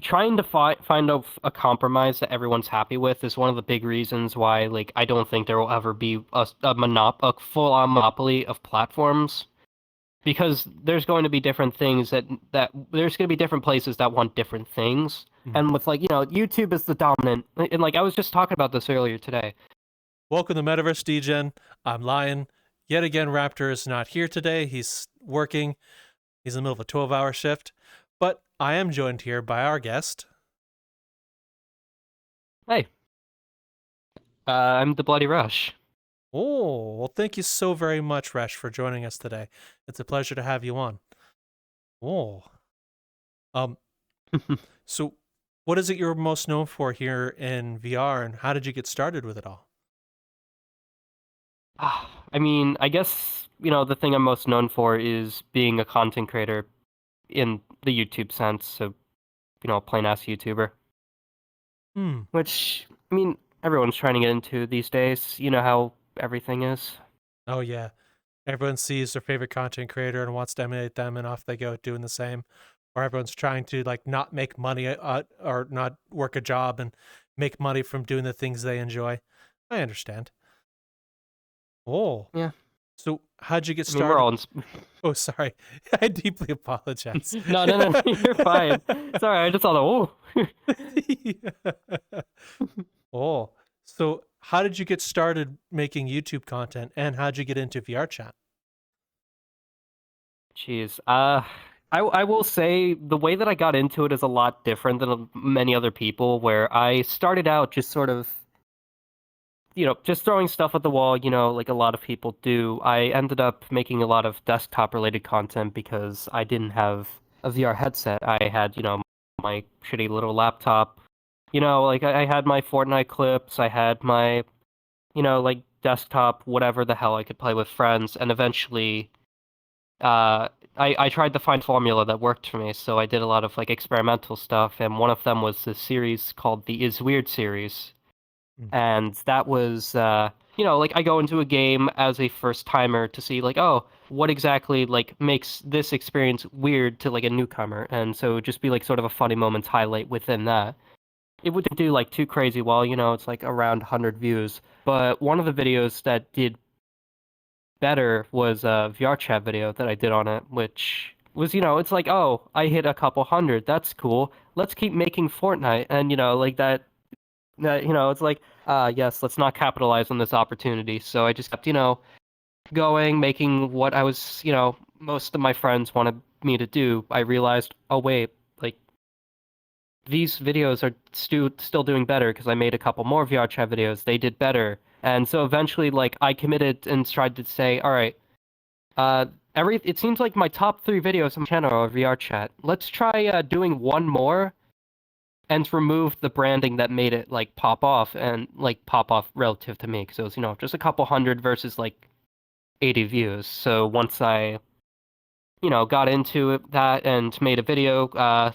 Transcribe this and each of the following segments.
trying to find a compromise that everyone's happy with is one of the big reasons why like I don't think there will ever be a full-on monopoly of platforms because there's going to be different things that there's going to be different places that want different things. Mm. And with like, YouTube is the dominant, and like I was just talking about this earlier today. Welcome to Metaverse Degen. I'm Lion. Yet again, Raptor is not here today. He's working. He's in the middle of a 12-hour shift. But I am joined here by our guest. Hey, I'm DaBloodyResh. Oh, well, thank you so very much, Resh, for joining us today. It's a pleasure to have you on. Oh, um, so what is it you're most known for here in VR, and how did you get started with it all? I mean, I guess, the thing I'm most known for is being a content creator in the YouTube sense, so, plain ass YouTuber. Hmm. Which, I mean, everyone's trying to get into these days. You know how everything is. Oh, yeah. Everyone sees their favorite content creator and wants to emulate them, and off they go doing the same. Or everyone's trying to like not make money or not work a job and make money from doing the things they enjoy. I understand. Oh, Yeah. so how'd you get I mean, we're started? all in. Oh, sorry. I deeply apologize. No, no, no, you're fine. Sorry, I just thought, oh. Oh, so how did you get started making YouTube content, and how'd you get into VR chat? Jeez. I will say the way that I got into it is a lot different than many other people, where I started out just sort of, just throwing stuff at the wall, like a lot of people do. I ended up making a lot of desktop related content because I didn't have a VR headset. I had, my shitty little laptop. Like I had my Fortnite clips, I had my, like desktop, whatever the hell I could play with friends, and eventually I tried to find formula that worked for me, so I did a lot of like experimental stuff, and one of them was this series called the Is Weird series. Mm. And that was like I go into a game as a first timer to see like, oh, what exactly like makes this experience weird to like a newcomer. And so it would just be like sort of a funny moments highlight within that. It wouldn't do like too crazy well, it's like around 100 views. But one of the videos that did better was a VRChat video that I did on it, which was, it's like, oh, I hit a couple hundred. That's cool. Let's keep making Fortnite. And, like that, it's like, yes, let's not capitalize on this opportunity. So I just kept, going, making what I was, most of my friends wanted me to do. I realized, oh, wait, like, these videos are still doing better because I made a couple more VR chat videos. They did better. And so eventually, like, I committed and tried to say, all right, uh, it seems like my top three videos on my channel are VR chat. Let's try doing one more and remove the branding that made it like pop off relative to me because it was just a couple hundred versus like 80 views. So once I got into that and made a video,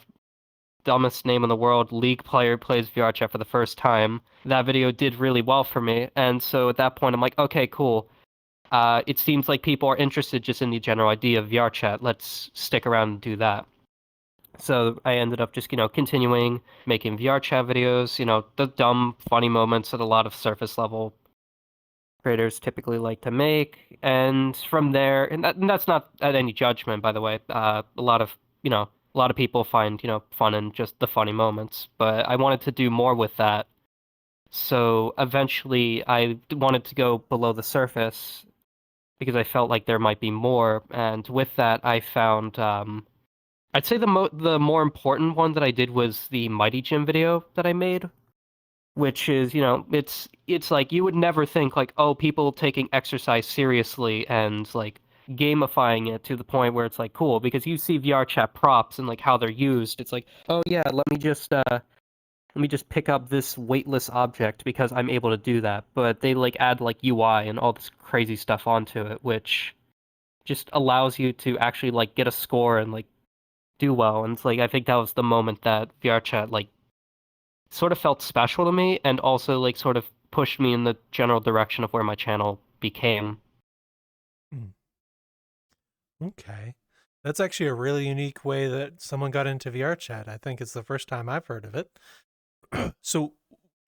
dumbest name in the world, League player plays VR chat for the first time. That video did really well for me, and so at that point I'm like, okay, cool. It seems like people are interested just in the general idea of VR chat. Let's stick around and do that. So I ended up just, continuing making VR chat videos, the dumb, funny moments that a lot of surface level creators typically like to make. And from there, and that's not at any judgment, by the way. A lot of people find, fun in just the funny moments. But I wanted to do more with that. So eventually I wanted to go below the surface because I felt like there might be more. And with that, I found I'd say the more important one that I did was the Mighty Gym video that I made, which is, it's like you would never think like, oh, people taking exercise seriously and like gamifying it to the point where it's like cool because you see VR chat props and like how they're used. It's like, oh yeah, let me just pick up this weightless object because I'm able to do that. But they like add like UI and all this crazy stuff onto it, which just allows you to actually like get a score and like do well. And it's like I think that was the moment that VRChat like sort of felt special to me and also like sort of pushed me in the general direction of where my channel became. Mm. Okay. That's actually a really unique way that someone got into VRChat. I think it's the first time I've heard of it. So,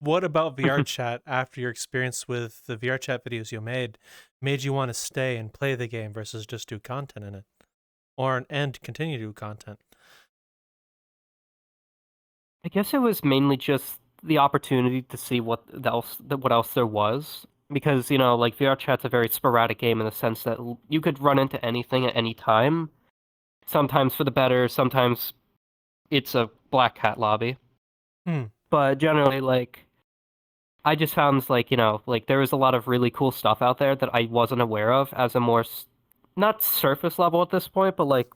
what about VRChat after your experience with the VRChat videos you made you want to stay and play the game versus just do content in it, and continue to do content? I guess it was mainly just the opportunity to see what else there was. Because, like VRChat's a very sporadic game in the sense that you could run into anything at any time. Sometimes for the better, sometimes it's a black hat lobby. Hmm. But generally, like, I just found, like, like there was a lot of really cool stuff out there that I wasn't aware of as a not surface level at this point, but like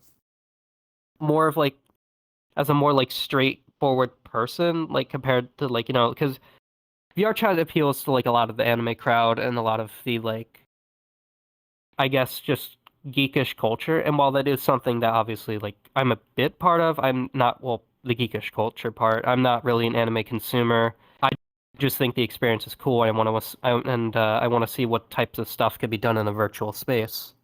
more of like as a more like straightforward person, like compared to like, because VRChat appeals to like a lot of the anime crowd and a lot of the like, I guess, just geekish culture. And while that is something that obviously like I'm a bit part of, I'm not, well, the geekish culture part. I'm not really an anime consumer. I just think the experience is cool. I want to see what types of stuff could be done in a virtual space.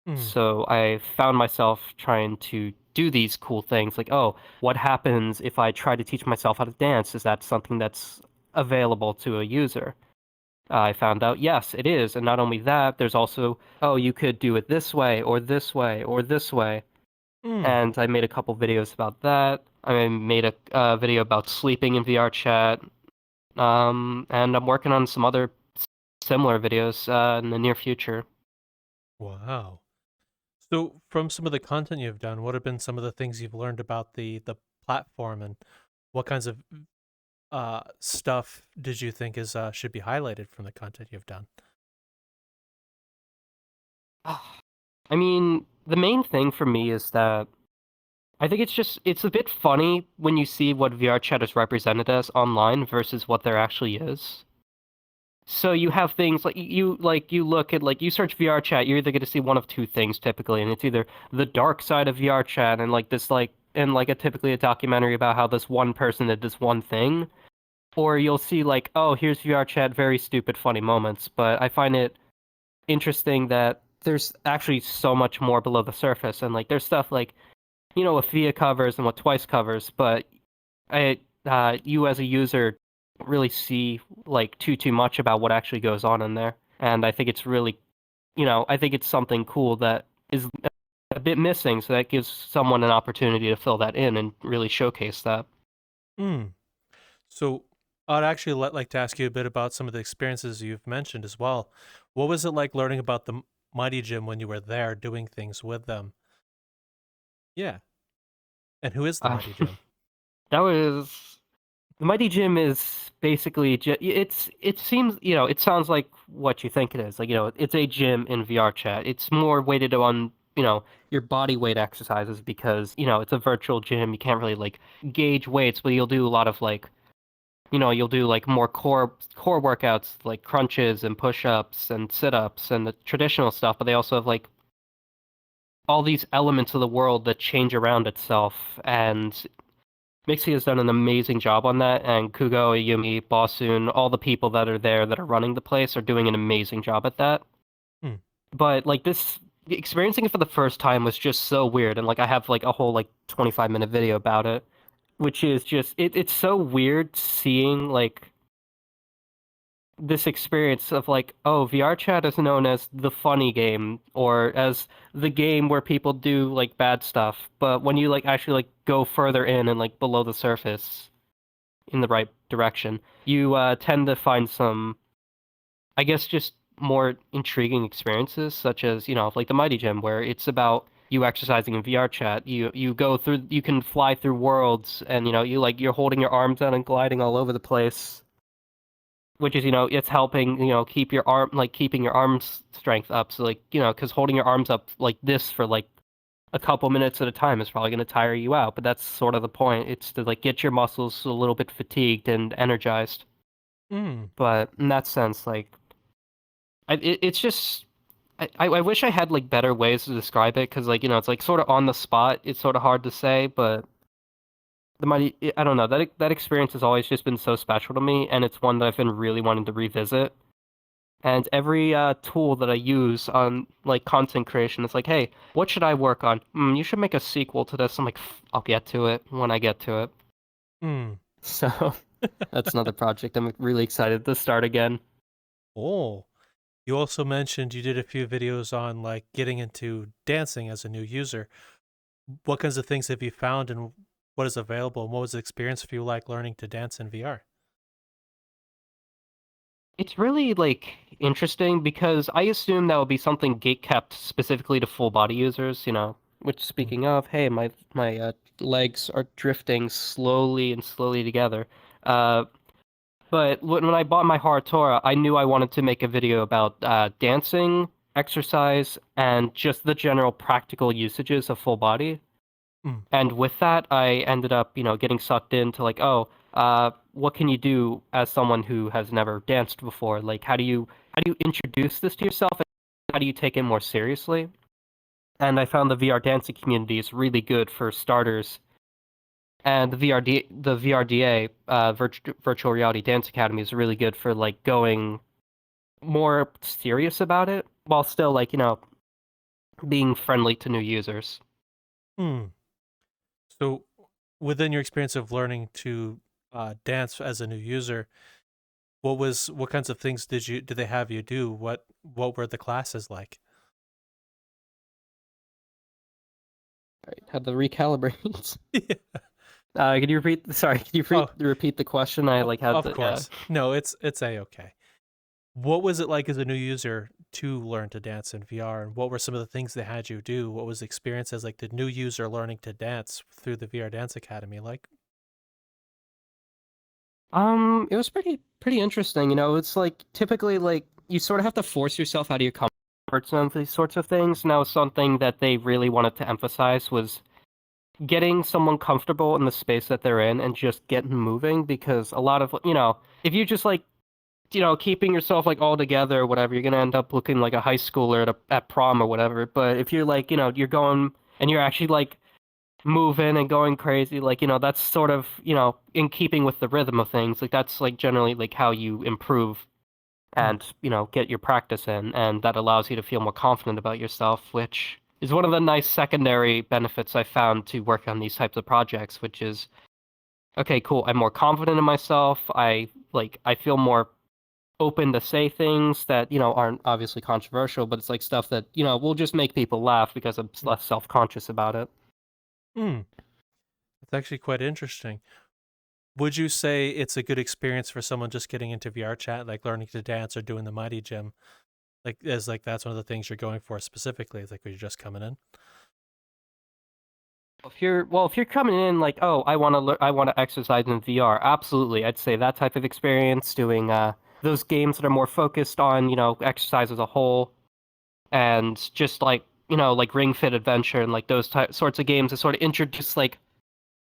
Hmm. So I found myself trying to do these cool things like, oh, what happens if I try to teach myself how to dance? Is that something that's available to a user? I found out, yes, it is. And not only that, there's also, oh, you could do it this way or this way or this way. Hmm. And I made a couple videos about that. I made a video about sleeping in VR chat. And I'm working on some other similar videos in the near future. Wow. So, from some of the content you've done, what have been some of the things you've learned about the platform, and what kinds of stuff did you think is should be highlighted from the content you've done? I mean, the main thing for me is that I think it's a bit funny when you see what VR chat is represented as online versus what there actually is. So you have things like you look at like you search VR chat, you're either going to see one of two things typically, and it's either the dark side of VR chat and like this like and like a typically a documentary about how this one person did this one thing, or you'll see like, oh, here's VR chat, very stupid funny moments. But I find it interesting that there's actually so much more below the surface, and like there's stuff like what Thea covers and what Twice covers, but you as a user don't really see like too much about what actually goes on in there. And I think it's really, I think it's something cool that is a bit missing, so that gives someone an opportunity to fill that in and really showcase that. Hmm. So, I'd actually like to ask you a bit about some of the experiences you've mentioned as well. What was it like learning about the Mighty Gym when you were there doing things with them? Yeah. And who is the Uh, Mighty Gym? that was the Mighty Gym is basically it seems it sounds like what you think it is, like it's a gym in VR chat. It's more weighted on your body weight exercises because it's a virtual gym. You can't really like gauge weights, but you'll do a lot of like you'll do like more core workouts like crunches and push-ups and sit-ups and the traditional stuff, but they also have like all these elements of the world that change around itself. And Mixie has done an amazing job on that, and Kugo, Yumi, Bossoon, all the people that are there that are running the place are doing an amazing job at that. Hmm. But like this, experiencing it for the first time was just so weird, and like I have like a whole like 25-minute video about it, which is just it's so weird seeing like this experience of like, oh, VR chat is known as the funny game or as the game where people do like bad stuff, but when you like actually like go further in and like below the surface in the right direction, you tend to find some, I guess, just more intriguing experiences, such as like the Mighty Gym, where it's about you exercising in VR chat. You go through, you can fly through worlds, and you're holding your arms out and gliding all over the place, which is it's helping keep your arm like keeping your arms strength up. So like because holding your arms up like this for like a couple minutes at a time is probably going to tire you out, but that's sort of the point. It's to like get your muscles a little bit fatigued and energized. Hmm. But in that sense, like it's just I wish I had like better ways to describe it because like it's like sort of on the spot. It's sort of hard to say, but I don't know, that experience has always just been so special to me, and it's one that I've been really wanting to revisit. And every tool that I use on like content creation is like, hey, what should I work on? You should make a sequel to this. I'm like, I'll get to it when I get to it." Hmm. So that's another project I'm really excited to start again. Oh. You also mentioned you did a few videos on like getting into dancing as a new user. What kinds of things have you found and what is available? And what was the experience for you like learning to dance in VR? It's really like interesting because I assume that would be something gate kept specifically to full body users, which Mm. speaking of, hey, my legs are drifting slowly and slowly together. Uh, but when I bought my Haratora, I knew I wanted to make a video about dancing, exercise, and just the general practical usages of full body. Mm. And with that, I ended up, getting sucked into like, oh, what can you do as someone who has never danced before? Like, how do you introduce this to yourself, and how do you take it more seriously? And I found the VR dancing community is really good for starters, and the VRDA, Virtual Reality Dance Academy, is really good for like going more serious about it while still like, being friendly to new users. Mm. So, within your experience of learning to dance as a new user, what kinds of things did they have you do? What were the classes like? Right. Had to recalibrate. Yeah. Could you repeat? Sorry, could you Oh, repeat the question? I like had of the yeah. course. No, it's a okay. What was it like as a new user to learn to dance in VR? And what were some of the things they had you do? What was the experience as like the new user learning to dance through the VR Dance Academy like? It was pretty interesting. It's like typically like you sort of have to force yourself out of your comfort zone for these sorts of things. Now, something that they really wanted to emphasize was getting someone comfortable in the space that they're in and just getting moving because a lot of, if you just like, keeping yourself like all together or whatever, you're gonna end up looking like a high schooler at prom or whatever. But if you're like, you're going and you're actually like moving and going crazy, like, that's sort of, in keeping with the rhythm of things. Like that's like generally like how you improve Mm. and, get your practice in, and that allows you to feel more confident about yourself, which is one of the nice secondary benefits I found to work on these types of projects, which is okay, cool. I'm more confident in myself. I feel more open to say things that, aren't obviously controversial, but it's like stuff that, will just make people laugh because I'm Mm. less self-conscious about it. Mm. It's actually quite interesting. Would you say it's a good experience for someone just getting into VR chat, like learning to dance or doing the Mighty Gym? Like, is like that's one of the things you're going for specifically? It's like when you're just coming in. If you're coming in like, oh, I want to exercise in VR, absolutely. I'd say that type of experience, doing those games that are more focused on, exercise as a whole, and just like, like Ring Fit Adventure and like those sorts of games that sort of introduce like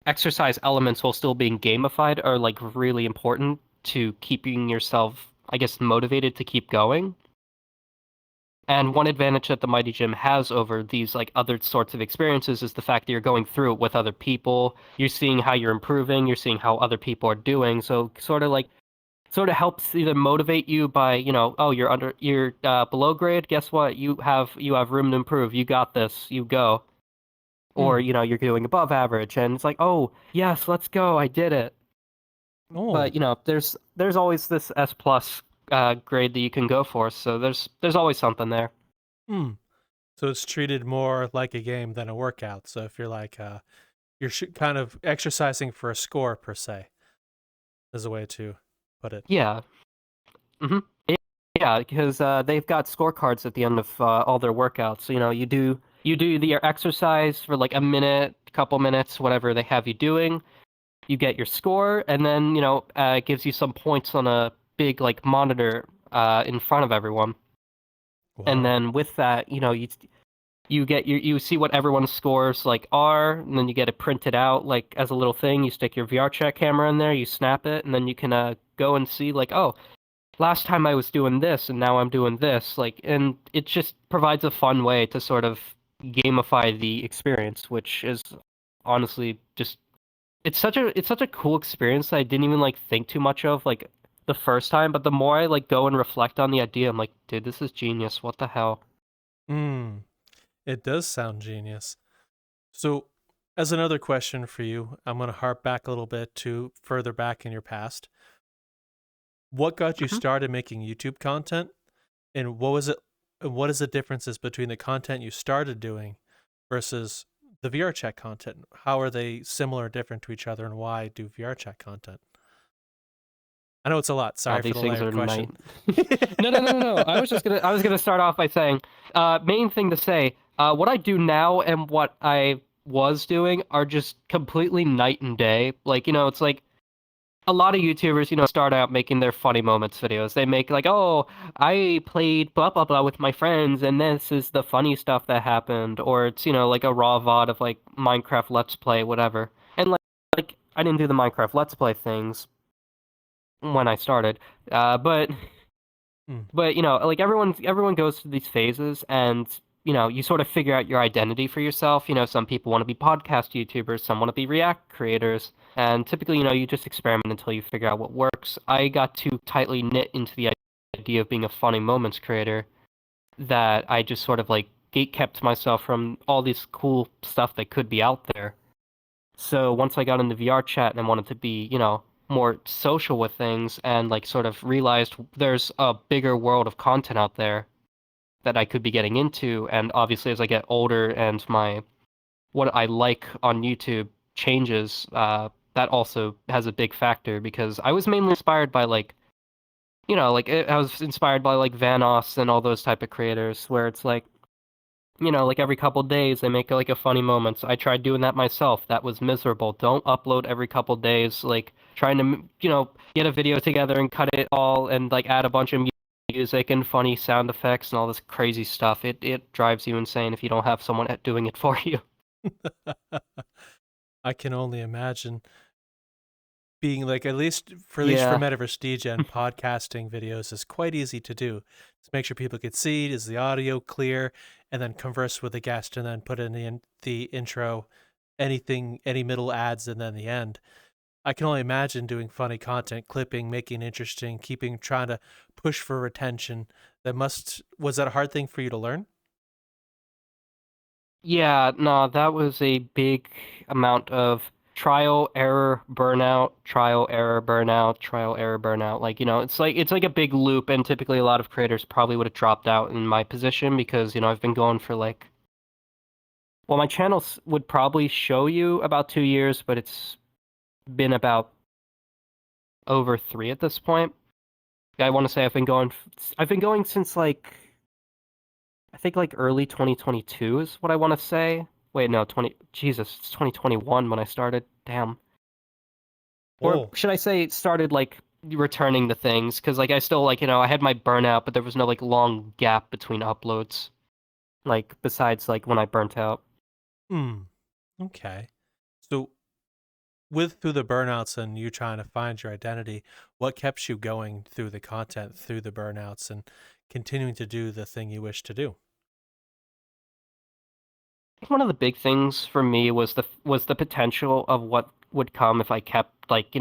exercise elements while still being gamified are like really important to keeping yourself, I guess, motivated to keep going. And one advantage that the Mighty Gym has over these like other sorts of experiences is the fact that you're going through it with other people. You're seeing how you're improving, you're seeing how other people are doing. So sort of helps either motivate you by, oh, you're below grade, guess what? You have room to improve. You got this. You go. Or, Mm. you're doing above average and it's like, "Oh, yes, let's go. I did it." But, Oh. there's always this S plus grade that you can go for. So there's always something there. Mm. So it's treated more like a game than a workout. So if you're like you're kind of exercising for a score per se, is a way to put it. Yeah. hmm Yeah, because they've got scorecards at the end of all their workouts. So, you do the exercise for like a minute, couple minutes, whatever they have you doing. You get your score, and then it gives you some points on a big like monitor in front of everyone. And Wow. then with that, you see what everyone's scores like are, and then you get it printed out like as a little thing. You stick your VRChat camera in there, you snap it, and then you can go and see like, oh, last time I was doing this and now I'm doing this. Like, and it just provides a fun way to sort of gamify the experience, which is honestly just it's such a cool experience that I didn't even like think too much of. Like the first time, but the more I like go and reflect on the idea, I'm like, dude, this is genius. What the hell? It does sound genius. So, as another question for you, I'm going to harp back a little bit to further back in your past. What got you Mhm. started making YouTube content, and what was it? What is the differences between the content you started doing versus the VRChat content? How are they similar or different to each other, and why do VRChat content? I know it's a lot. Oh, Sorry for these the things layered are question. night. No. I was gonna start off by saying, main thing to say, what I do now and what I was doing are just completely night and day. Like, it's like a lot of YouTubers, start out making their funny moments videos. They make like, oh, I played blah blah blah with my friends, and this is the funny stuff that happened, or it's like a raw VOD of like Minecraft Let's Play, whatever. And like I didn't do the Minecraft Let's Play things when I started, but Hmm. like everyone goes through these phases, and you sort of figure out your identity for yourself. Some people want to be podcast YouTubers, some want to be React creators, and typically, you just experiment until you figure out what works. I got too tightly knit into the idea of being a funny moments creator that I just sort of like gate kept myself from all this cool stuff that could be out there. So once I got into VR chat and wanted to be, more social with things and like sort of realized there's a bigger world of content out there that I could be getting into. And obviously as I get older and my what I like on YouTube changes, that also has a big factor because I was mainly inspired by like, I was inspired by like Vanoss and all those type of creators where it's like like every couple days they make like a funny moment. So I tried doing that myself. That was miserable. Don't upload every couple days, like trying to, get a video together and cut it all and like add a bunch of music and funny sound effects and all this crazy stuff. It drives you insane if you don't have someone doing it for you. I can only imagine being like at least for Yeah. Metaverse Degen, podcasting videos is quite easy to do. Just make sure people can see, is the audio clear, and then converse with the guest, and then put in the intro, anything, any middle ads, and then the end. I can only imagine doing funny content, clipping, making it interesting, trying to push for retention. Was that a hard thing for you to learn? Yeah, no, that was a big amount of trial, error, burnout, trial, error, burnout, trial, error, burnout. Like, it's like a big loop, and typically a lot of creators probably would have dropped out in my position because, I've been going for like, well, my channel would probably show you about 2 years, but it's been about over three at this point. I want to say I've been going since like I think like early 2022 is what I want to say. Wait, no, Jesus, it's 2021 when I started. Damn. Or Oh, should I say it started like returning the things? Because like I still like, I had my burnout, but there was no like long gap between uploads. Like besides like when I burnt out. hmm. Okay. So with through the burnouts and you trying to find your identity, what kept you going through the content, through the burnouts, and continuing to do the thing you wish to do? I think one of the big things for me was the potential of what would come if I kept like,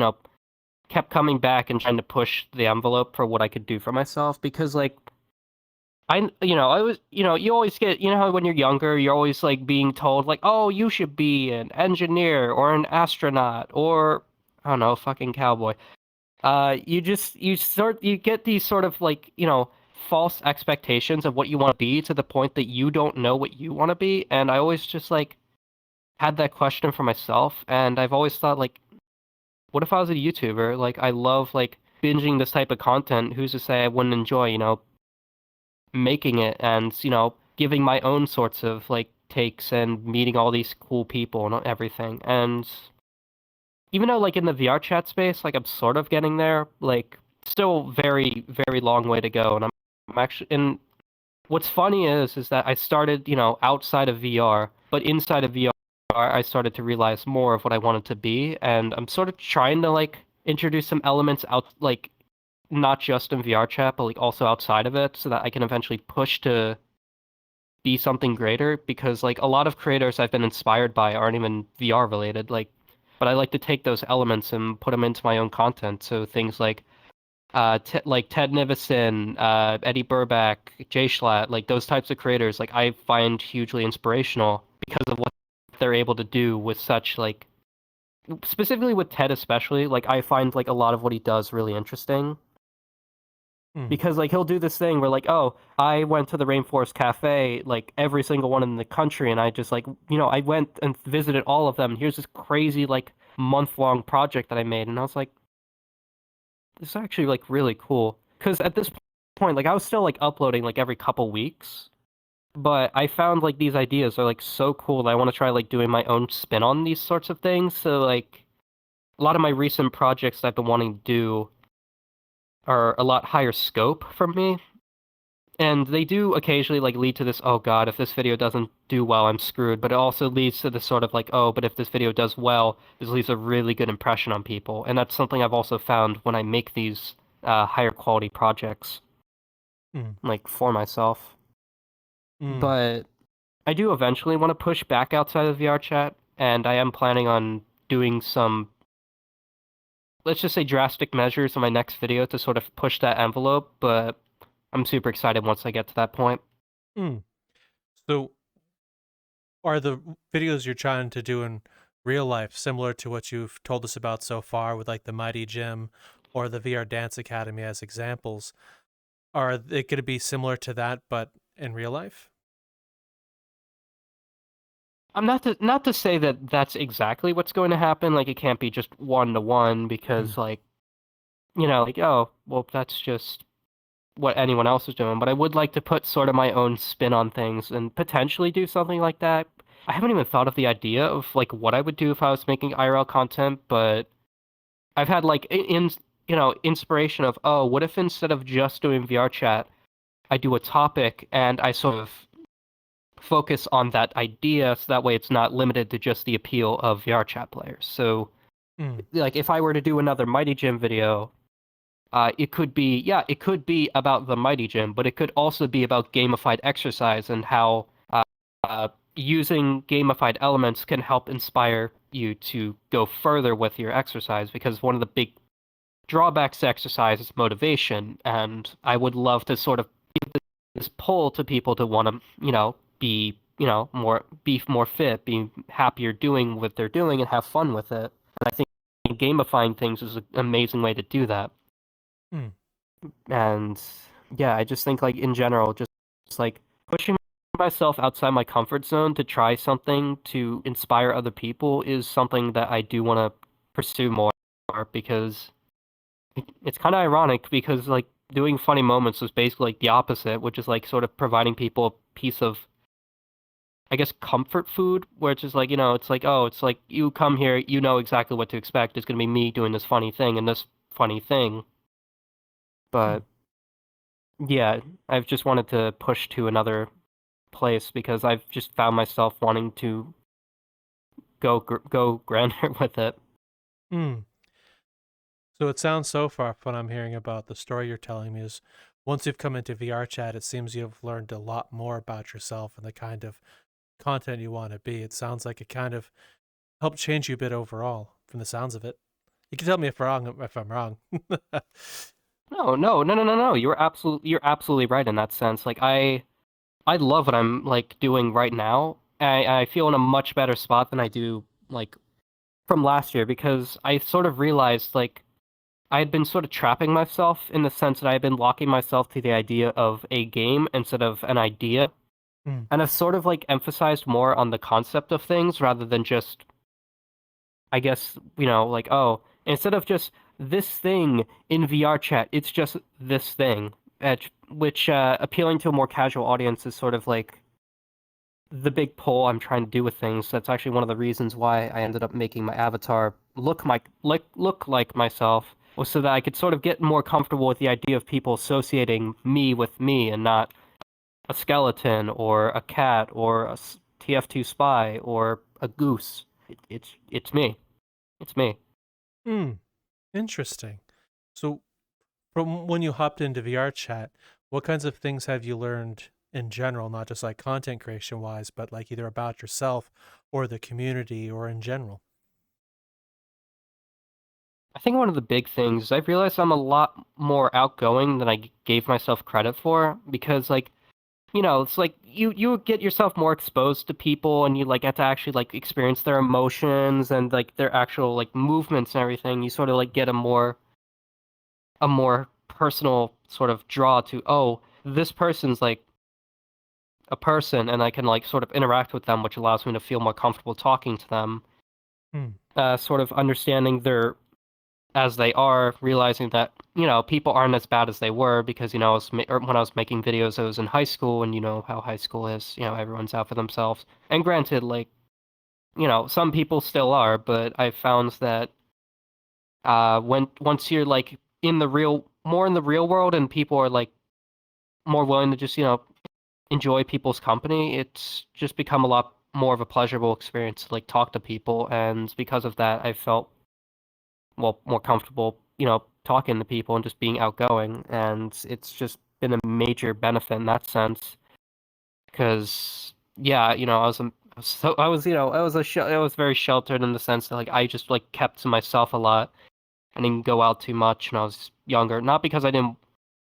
kept coming back and trying to push the envelope for what I could do for myself because like I was, you always get, how when you're younger, you're always like being told like, oh, you should be an engineer or an astronaut or I don't know, fucking cowboy. You get these sort of like, false expectations of what you want to be to the point that you don't know what you want to be. And I always just like had that question for myself, and I've always thought like, what if I was a YouTuber? Like, I love like binging this type of content. Who's to say I wouldn't enjoy, making it and giving my own sorts of like takes and meeting all these cool people and everything. And even though like in the VR chat space, like I'm sort of getting there, like still very very long way to go. And I'm actually and what's funny is that I started outside of VR, but inside of VR I started to realize more of what I wanted to be, and I'm sort of trying to like introduce some elements out like not just in VR chat, but like also outside of it, so that I can eventually push to be something greater. Because like a lot of creators I've been inspired by aren't even VR related, like, but I like to take those elements and put them into my own content. So things like like Ted Nivison, Eddie Burback, Jay Schlatt, like those types of creators, like I find hugely inspirational because of what they're able to do with such like specifically with Ted especially, like I find like a lot of what he does really interesting. Mm. Because like he'll do this thing where like, oh, I went to the Rainforest Cafe, like every single one in the country, and I just like, I went and visited all of them. And here's this crazy like month-long project that I made, and I was like, this is actually like really cool. Because at this point, like I was still like uploading like every couple weeks, but I found like these ideas are like so cool that I want to try like doing my own spin on these sorts of things. So like a lot of my recent projects that I've been wanting to do are a lot higher scope for me. And they do occasionally like lead to this, oh God, if this video doesn't do well, I'm screwed. But it also leads to this sort of like, oh, but if this video does well, this leaves a really good impression on people. And that's something I've also found when I make these higher quality projects, Mm. like for myself. Mm. But I do eventually want to push back outside of VRChat, and I am planning on doing some, let's just say, drastic measures in my next video to sort of push that envelope. But I'm super excited once I get to that point. Mm. So, are the videos you're trying to do in real life similar to what you've told us about so far with like the Mighty Gym or the VR Dance Academy as examples? Are they going to be similar to that, but in real life? I'm not to say that that's exactly what's going to happen. Like it can't be just one to one Mm. because like like oh well that's just what anyone else is doing. But I would like to put sort of my own spin on things and potentially do something like that. I haven't even thought of the idea of like what I would do if I was making IRL content, but I've had like inspiration of oh what if instead of just doing VR chat, I do a topic and I sort of focus on that idea so that way it's not limited to just the appeal of VRChat players. So Mm. like if I were to do another Mighty Gym video, it could be about the Mighty Gym, but it could also be about gamified exercise and how using gamified elements can help inspire you to go further with your exercise because one of the big drawbacks to exercise is motivation, and I would love to sort of give this pull to people to want to, be, be more fit, be happier doing what they're doing, and have fun with it. And I think gamifying things is an amazing way to do that. Mm. And yeah, I just think like in general, just like pushing myself outside my comfort zone to try something to inspire other people is something that I do want to pursue more because it's kind of ironic because like doing funny moments is basically like the opposite, which is like sort of providing people a piece of, I guess, comfort food, where it's just like, it's like, oh, it's like you come here, you know exactly what to expect. It's gonna be me doing this funny thing and this funny thing. Mm. But yeah, I've just wanted to push to another place because I've just found myself wanting to go grander with it. Mm. So it sounds so far from what I'm hearing about the story you're telling me is once you've come into VR chat, it seems you've learned a lot more about yourself and the kind of content you want to be. It sounds like it kind of helped change you a bit overall from the sounds of it. You can tell me if I'm wrong. No, no, no, no, no, no. You're absolutely right in that sense. Like I love what I'm like doing right now. I feel in a much better spot than I do like from last year because I sort of realized like I had been sort of trapping myself in the sense that I had been locking myself to the idea of a game instead of an idea. Mm. And I've sort of like emphasized more on the concept of things rather than just, I guess, like, oh, instead of just this thing in VR chat, it's just this thing, which appealing to a more casual audience is sort of like the big pull I'm trying to do with things. That's actually one of the reasons why I ended up making my avatar look like myself, was so that I could sort of get more comfortable with the idea of people associating me with me and not a skeleton or a cat or a TF2 spy or a goose. It's me. It's me. Mm. Interesting. So from when you hopped into VR chat, what kinds of things have you learned in general, not just like content creation wise, but like either about yourself or the community or in general? I think one of the big things is I've realized I'm a lot more outgoing than I gave myself credit for because like it's like you get yourself more exposed to people and you like get to actually like experience their emotions and like their actual like movements and everything. You sort of like get a more personal sort of draw to, oh, this person's like a person and I can like sort of interact with them, which allows me to feel more comfortable talking to them. Hmm. Sort of understanding their as they are, realizing that people aren't as bad as they were because or when I was making videos, I was in high school, and you know how high school is. Everyone's out for themselves. And granted, like some people still are, but I found that when once you're like more in the real world, and people are like more willing to just enjoy people's company, it's just become a lot more of a pleasurable experience to like talk to people, and because of that, I felt more comfortable, talking to people and just being outgoing. And it's just been a major benefit in that sense. Because, yeah, I was very sheltered in the sense that like I just like kept to myself a lot. I didn't go out too much when I was younger. Not because I didn't,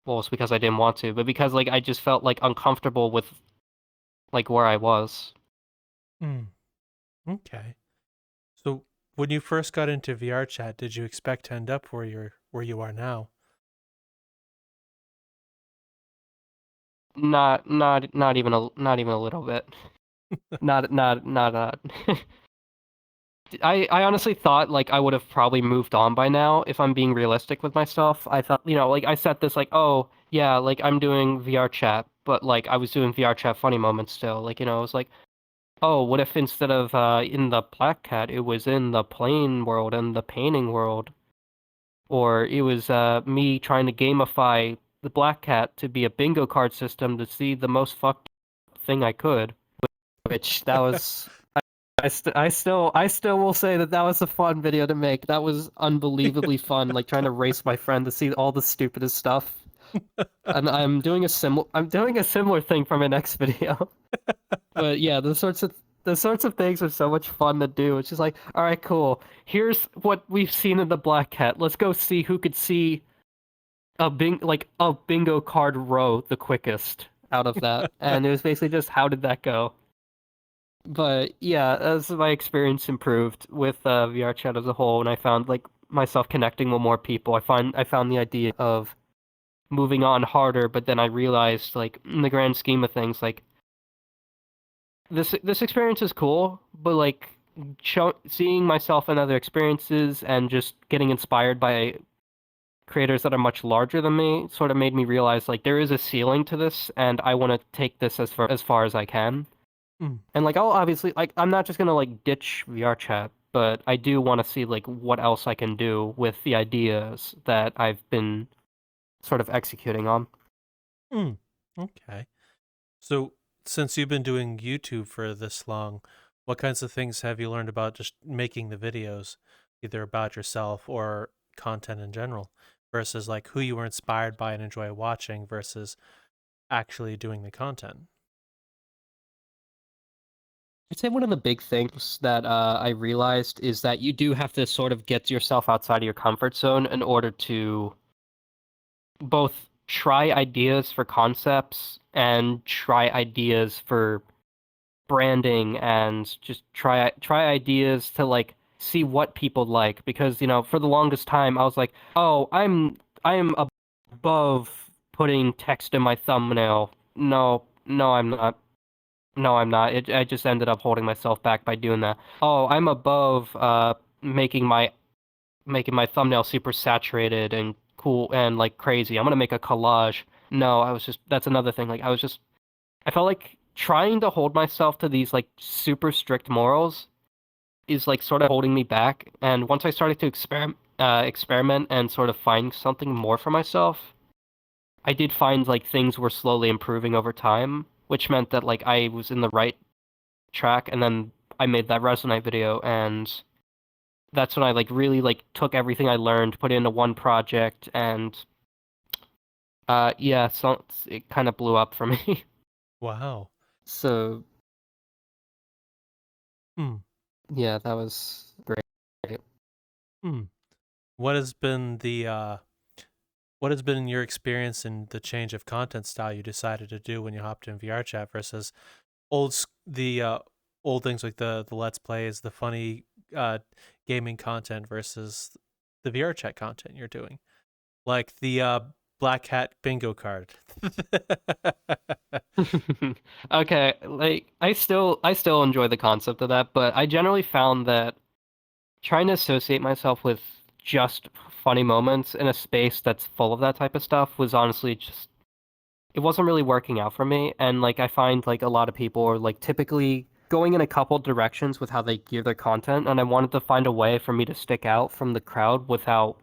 well, it's because I didn't want to, but because like I just felt like uncomfortable with like where I was. Hmm. Okay. So when you first got into VR chat, did you expect to end up where you are now? Not even a little bit. Not. I honestly thought like I would have probably moved on by now if I'm being realistic with myself. I thought, like I set this like, oh yeah, like I'm doing VR chat, but like I was doing VR chat funny moments still. Like, it was like, oh, what if instead of in the Black Cat, it was in the plane world and the painting world, or it was me trying to gamify the Black Cat to be a bingo card system to see the most fucked thing I could, which that was I still will say that that was a fun video to make. That was unbelievably fun, like trying to race my friend to see all the stupidest stuff. And I'm doing a similar thing for my next video. But yeah, the sorts of things are so much fun to do. It's just like, all right, cool. Here's what we've seen in the Black Cat. Let's go see who could see a bingo card row the quickest out of that. And it was basically just how did that go? But yeah, as my experience improved with VRChat as a whole, and I found like myself connecting with more people, I found the idea of moving on harder. But then I realized, like in the grand scheme of things, like this experience is cool, but like seeing myself in other experiences and just getting inspired by creators that are much larger than me sort of made me realize like there is a ceiling to this, and I want to take this as far as I can. Hmm. And like I'll obviously like I'm not just gonna like ditch VR chat, but I do want to see like what else I can do with the ideas that I've been sort of executing on. Hmm. Okay. So since you've been doing YouTube for this long, what kinds of things have you learned about just making the videos, either about yourself or content in general, versus like who you were inspired by and enjoy watching versus actually doing the content? I'd say one of the big things that I realized is that you do have to sort of get yourself outside of your comfort zone in order to both try ideas for concepts and try ideas for branding, and just try ideas to like see what people like. Because for the longest time I was like, oh, I'm above putting text in my thumbnail. No, I'm not. No, I'm not. I just ended up holding myself back by doing that. Oh, I'm above making my thumbnail super saturated and cool and like crazy. I'm gonna make a collage. No, that's another thing. Like I felt like trying to hold myself to these like super strict morals is like sort of holding me back. And once I started to experiment and sort of find something more for myself, I did find like things were slowly improving over time, which meant that like I was in the right track. And then I made that Resonate video, and that's when I like really like took everything I learned, put it into one project, and yeah, so it kind of blew up for me. Wow. So Hmm. yeah, that was great. Hmm. what has been what has been your experience in the change of content style you decided to do when you hopped in VRChat versus the old things like the Let's Plays, the funny gaming content versus the VRChat content you're doing, like the Black Hat bingo card. Okay, like I still enjoy the concept of that, but I generally found that trying to associate myself with just funny moments in a space that's full of that type of stuff was honestly just it wasn't really working out for me. And like I find like a lot of people are like typically going in a couple directions with how they gear their content, and I wanted to find a way for me to stick out from the crowd without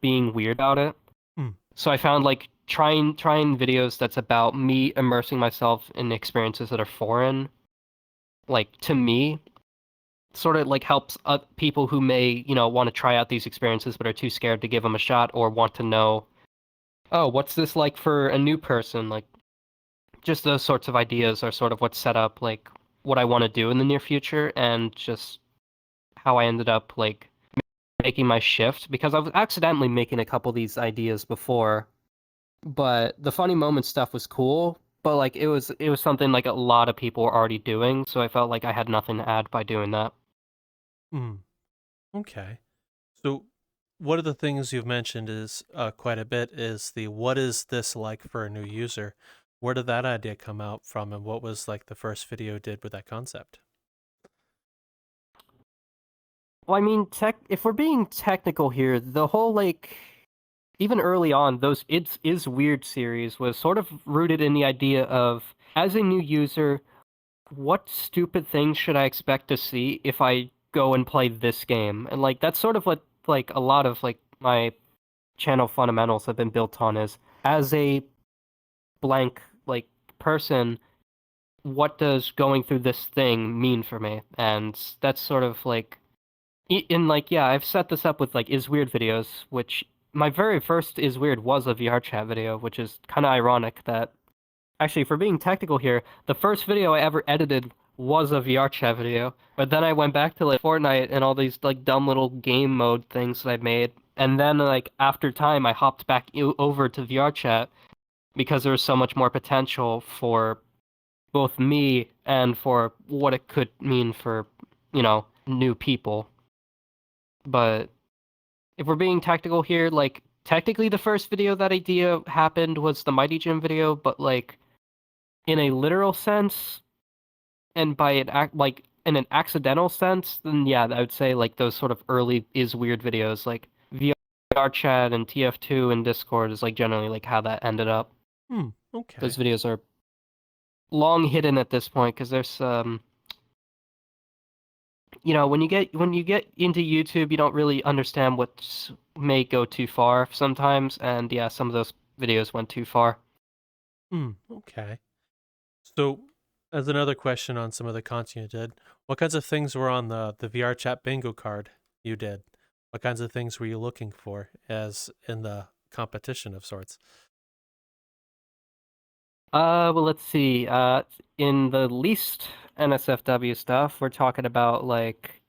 being weird about it. Hmm. So I found like trying videos that's about me immersing myself in experiences that are foreign, like to me, sort of like helps people who may, want to try out these experiences but are too scared to give them a shot or want to know, oh, what's this like for a new person? Like just those sorts of ideas are sort of what set up like what I want to do in the near future and just how I ended up like making my shift because I was accidentally making a couple of these ideas before, but the funny moment stuff was cool, but like it was something like a lot of people were already doing, so I felt like I had nothing to add by doing that. Hmm. Okay. So, one of the things you've mentioned is quite a bit is the what is this like for a new user? Where did that idea come out from, and what was like the first video you did with that concept? Well, I mean, if we're being technical here, the whole like even early on, those It's Is Weird series was sort of rooted in the idea of as a new user, what stupid things should I expect to see if I go and play this game? And like that's sort of what like a lot of like my channel fundamentals have been built on is as a blank like person, what does going through this thing mean for me? And that's sort of like in like yeah, I've set this up with like is weird videos, which my very first is weird was a VR chat video, which is kind of ironic that actually for being technical here, the first video I ever edited was a VR chat video, but then I went back to like Fortnite and all these like dumb little game mode things that I made, and then like after time I hopped back over to VR chat because there was so much more potential for both me and for what it could mean for, new people. But if we're being tactical here, like technically the first video that idea happened was the Mighty Gym video, but like in a literal sense and by an like in an accidental sense, then yeah, I would say like those sort of early is weird videos like VR chat and TF2 and Discord is like generally like how that ended up. Hmm. Those Okay. videos are long hidden at this point because there's when you get into YouTube, you don't really understand what may go too far sometimes, and yeah, some of those videos went too far. Hmm. Okay. So, as another question on some of the content you did, what kinds of things were on the VR chat bingo card you did? What kinds of things were you looking for as in the competition of sorts? Well, let's see. In the least NSFW stuff, we're talking about like,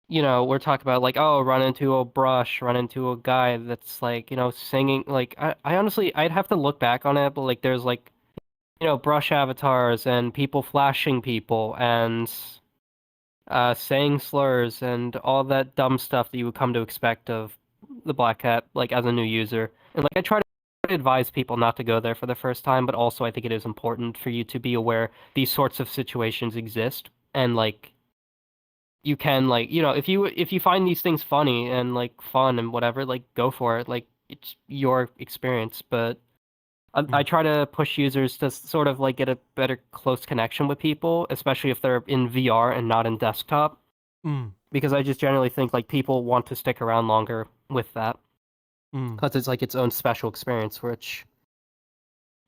we're talking about like, oh, run into a brush, run into a guy that's like, singing. Like, I honestly, I'd have to look back on it, but like, there's like, brush avatars and people flashing people and saying slurs and all that dumb stuff that you would come to expect of the Black Hat, like as a new user. And like I try to advise people not to go there for the first time, but also I think it is important for you to be aware these sorts of situations exist and like you can like if you find these things funny and like fun and whatever, like go for it. Like it's your experience, but I Hmm. try to push users to sort of like get a better close connection with people, especially if they're in VR and not in desktop, Hmm. because I just generally think like people want to stick around longer with that Hmm. because it's like its own special experience, which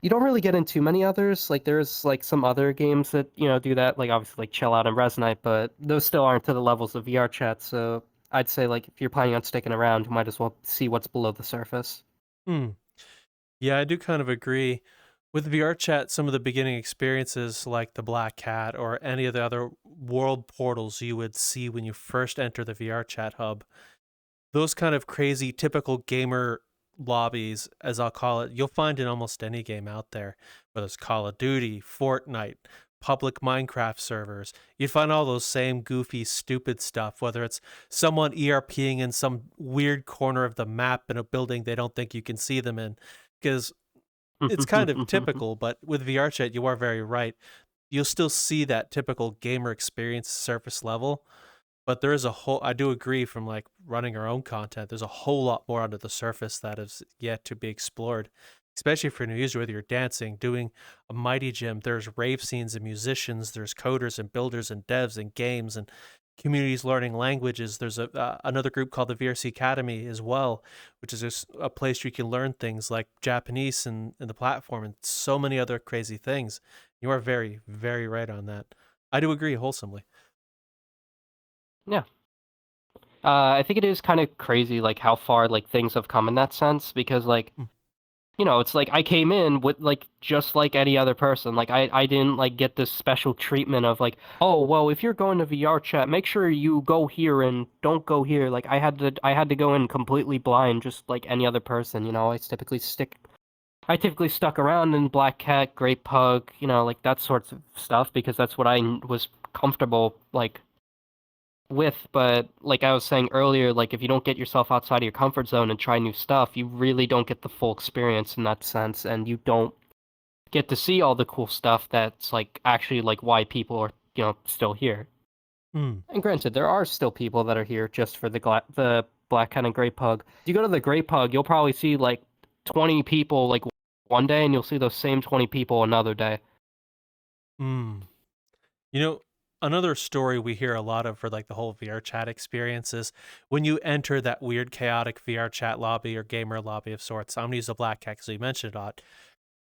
you don't really get in too many others. Like there's like some other games that do that, like obviously like Chill Out and Resnight, but those still aren't to the levels of VR chat. So I'd say like if you're planning on sticking around, you might as well see what's below the surface. Hmm. Yeah, I do kind of agree. With VR chat, some of the beginning experiences like the Black Cat or any of the other world portals you would see when you first enter the VR chat hub, those kind of crazy typical gamer lobbies, as I'll call it, you'll find in almost any game out there, whether it's Call of Duty, Fortnite, public Minecraft servers. You'd find all those same goofy, stupid stuff, whether it's someone ERPing in some weird corner of the map in a building they don't think you can see them in. Because it's kind of typical, but with VRChat, you are very right. You'll still see that typical gamer experience surface level, but there is a whole, I do agree, from like running our own content, there's a whole lot more under the surface that is yet to be explored, especially for new user, whether you're dancing, doing a mighty gym, there's rave scenes and musicians, there's coders and builders and devs and games and communities learning languages. There's another group called the VRC Academy as well, which is just a place where you can learn things like Japanese and the platform and so many other crazy things. You are very, very right on that. I do agree wholesomely. Yeah. I think it is kind of crazy, like how far like things have come in that sense, because like it's like I came in with like just like any other person. Like I didn't like get this special treatment of like, oh well, if you're going to VRChat, make sure you go here and don't go here. Like I had to go in completely blind, just like any other person. I typically stuck around in Black Cat, Great Pug, like that sorts of stuff because that's what I was comfortable like with. But like I was saying earlier, like if you don't get yourself outside of your comfort zone and try new stuff, you really don't get the full experience in that sense, and you don't get to see all the cool stuff that's like actually like why people are still here. Mm. And granted, there are still people that are here just for the Black Cat and Gray Pug. If you go to the Gray Pug, you'll probably see like 20 people like one day, and you'll see those same 20 people another day. Mm. You know, another story we hear a lot of for like the whole VR chat experience is when you enter that weird, chaotic VR chat lobby or gamer lobby of sorts. I'm gonna use the Black Cat because you mentioned it a lot.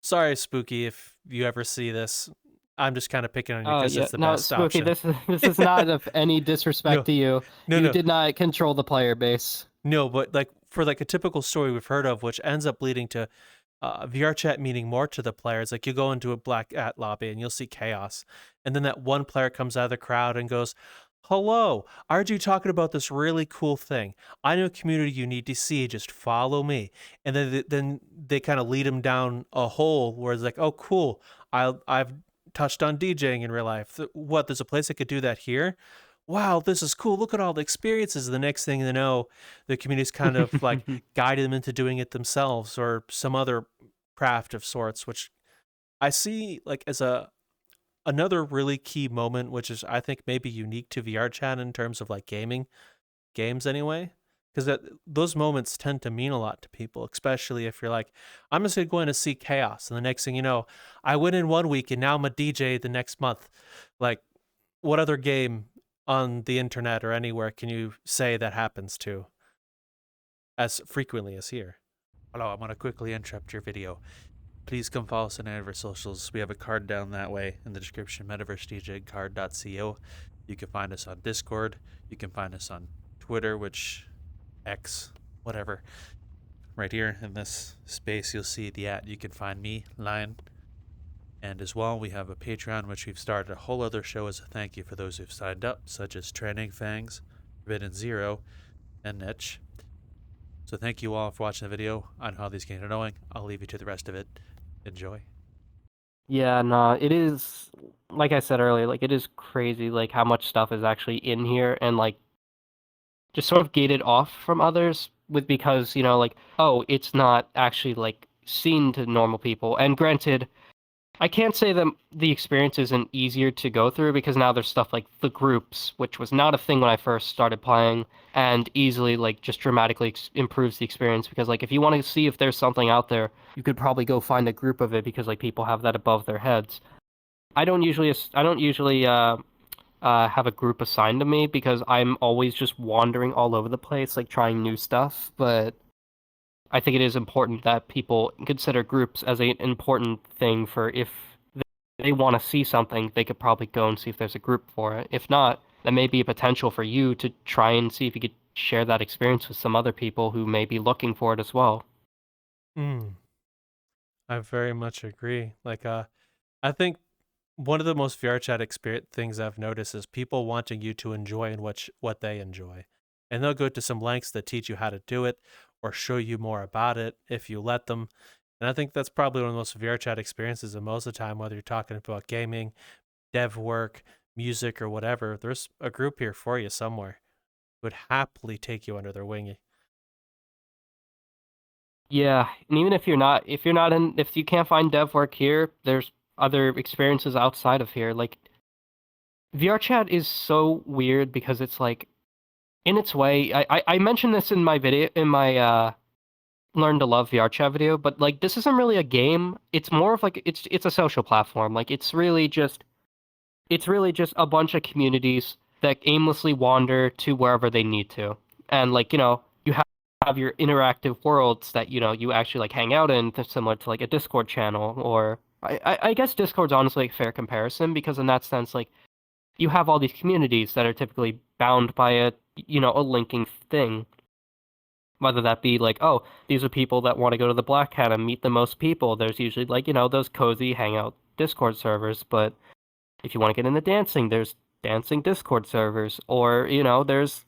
Sorry, Spooky, if you ever see this. I'm just kind of picking on you because Yeah, it's the no, best Spooky, option. this is not of any disrespect No, to you. no, You no. did not control the player base. No, but like for like a typical story we've heard of, which ends up leading to VR chat meaning more to the players. Like you go into a Black Cat lobby and you'll see chaos, and then that one player comes out of the crowd and goes, "Hello, I heard you talking about this really cool thing. I know a community you need to see. Just follow me." And then they kind of lead him down a hole where it's like, "Oh, cool. I've touched on DJing in real life. What? There's a place I could do that here." Wow, this is cool. Look at all the experiences. The next thing they know, the community's kind of like guided them into doing it themselves or some other craft of sorts, which I see like as another really key moment, which is I think maybe unique to VR chat in terms of like games anyway. Because those moments tend to mean a lot to people, especially if you're like, I'm just going to see chaos. And the next thing you know, I went in one week and now I'm a DJ the next month. Like, what other game on the internet or anywhere can you say that happens to as frequently as here? Hello, I'm going to quickly interrupt your video. Please come follow us on any of our socials. We have a card down that way in the description, metaversedegen.co. You can find us on Discord. You can find us on Twitter, which X, whatever. Right here in this space, you'll see the @ you can find me, Lion. And as well, we have a Patreon, which we've started a whole other show as a thank you for those who've signed up, such as Training Fangs, Forbidden Zero, and Niche. So thank you all for watching the video on how these games are going. I'll leave you to the rest of it. Enjoy. Yeah, no, it is like I said earlier, like it is crazy like how much stuff is actually in here and like just sort of gated off from others with because, like, oh, it's not actually like seen to normal people. And granted, I can't say that the experience isn't easier to go through because now there's stuff like the groups, which was not a thing when I first started playing, and easily like just dramatically improves the experience because like if you want to see if there's something out there, you could probably go find a group of it because like people have that above their heads. I don't usually have a group assigned to me because I'm always just wandering all over the place, like trying new stuff. But I think it is important that people consider groups as an important thing for if they want to see something, they could probably go and see if there's a group for it. If not, that may be a potential for you to try and see if you could share that experience with some other people who may be looking for it as well. Mm, I very much agree. Like, I think one of the most VRChat experience things I've noticed is people wanting you to enjoy and what they enjoy. and they'll go to some lengths to teach you how to do it or show you more about it if you let them. And I think that's probably one of the most VRChat experiences. And most of the time, whether you're talking about gaming, dev work, music, or whatever, there's a group here for you somewhere who would happily take you under their wing. Yeah, and even if you can't find dev work here, there's other experiences outside of here. Like VRChat is so weird because it's like, in its way, I mentioned this in my video, in my Learn to Love VRChat video, but like this isn't really a game. It's more of like it's a social platform. Like it's really just a bunch of communities that aimlessly wander to wherever they need to. And like, you have your interactive worlds that, you actually like hang out in, similar to like a Discord channel, or I guess Discord's honestly a fair comparison because in that sense, like you have all these communities that are typically bound by a linking thing. Whether that be like, oh, these are people that want to go to the Black Hat and meet the most people. There's usually like, those cozy hangout Discord servers, but if you want to get into dancing, there's dancing Discord servers, or there's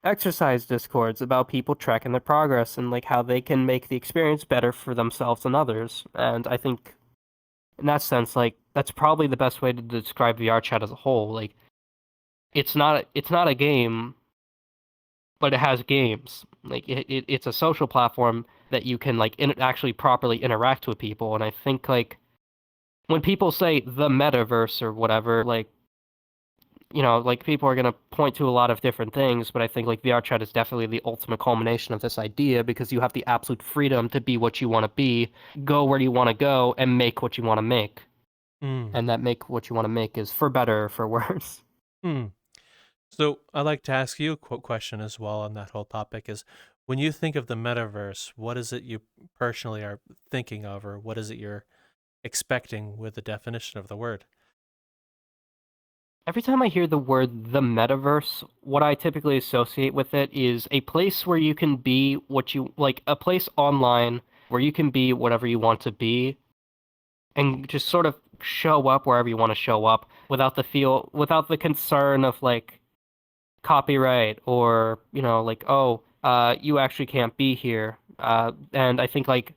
exercise Discords about people tracking their progress and like how they can make the experience better for themselves and others. And I think in that sense, like that's probably the best way to describe VRChat as a whole. Like it's not a game, but it has games. Like it's a social platform that you can like actually properly interact with people. And I think like when people say the metaverse or whatever, like like people are going to point to a lot of different things, but I think like VRChat is definitely the ultimate culmination of this idea because you have the absolute freedom to be what you want to be, go where you want to go, and make what you want to make. Mm. And that make what you want to make is for better or for worse. Mm. So I'd like to ask you a question as well on that whole topic is when you think of the metaverse, what is it you personally are thinking of, or what is it you're expecting with the definition of the word? Every time I hear the word the metaverse, what I typically associate with it is a place where you can be what you like, a place online where you can be whatever you want to be and just sort of show up wherever you want to show up without the concern of like copyright or like, oh, you actually can't be here. And I think like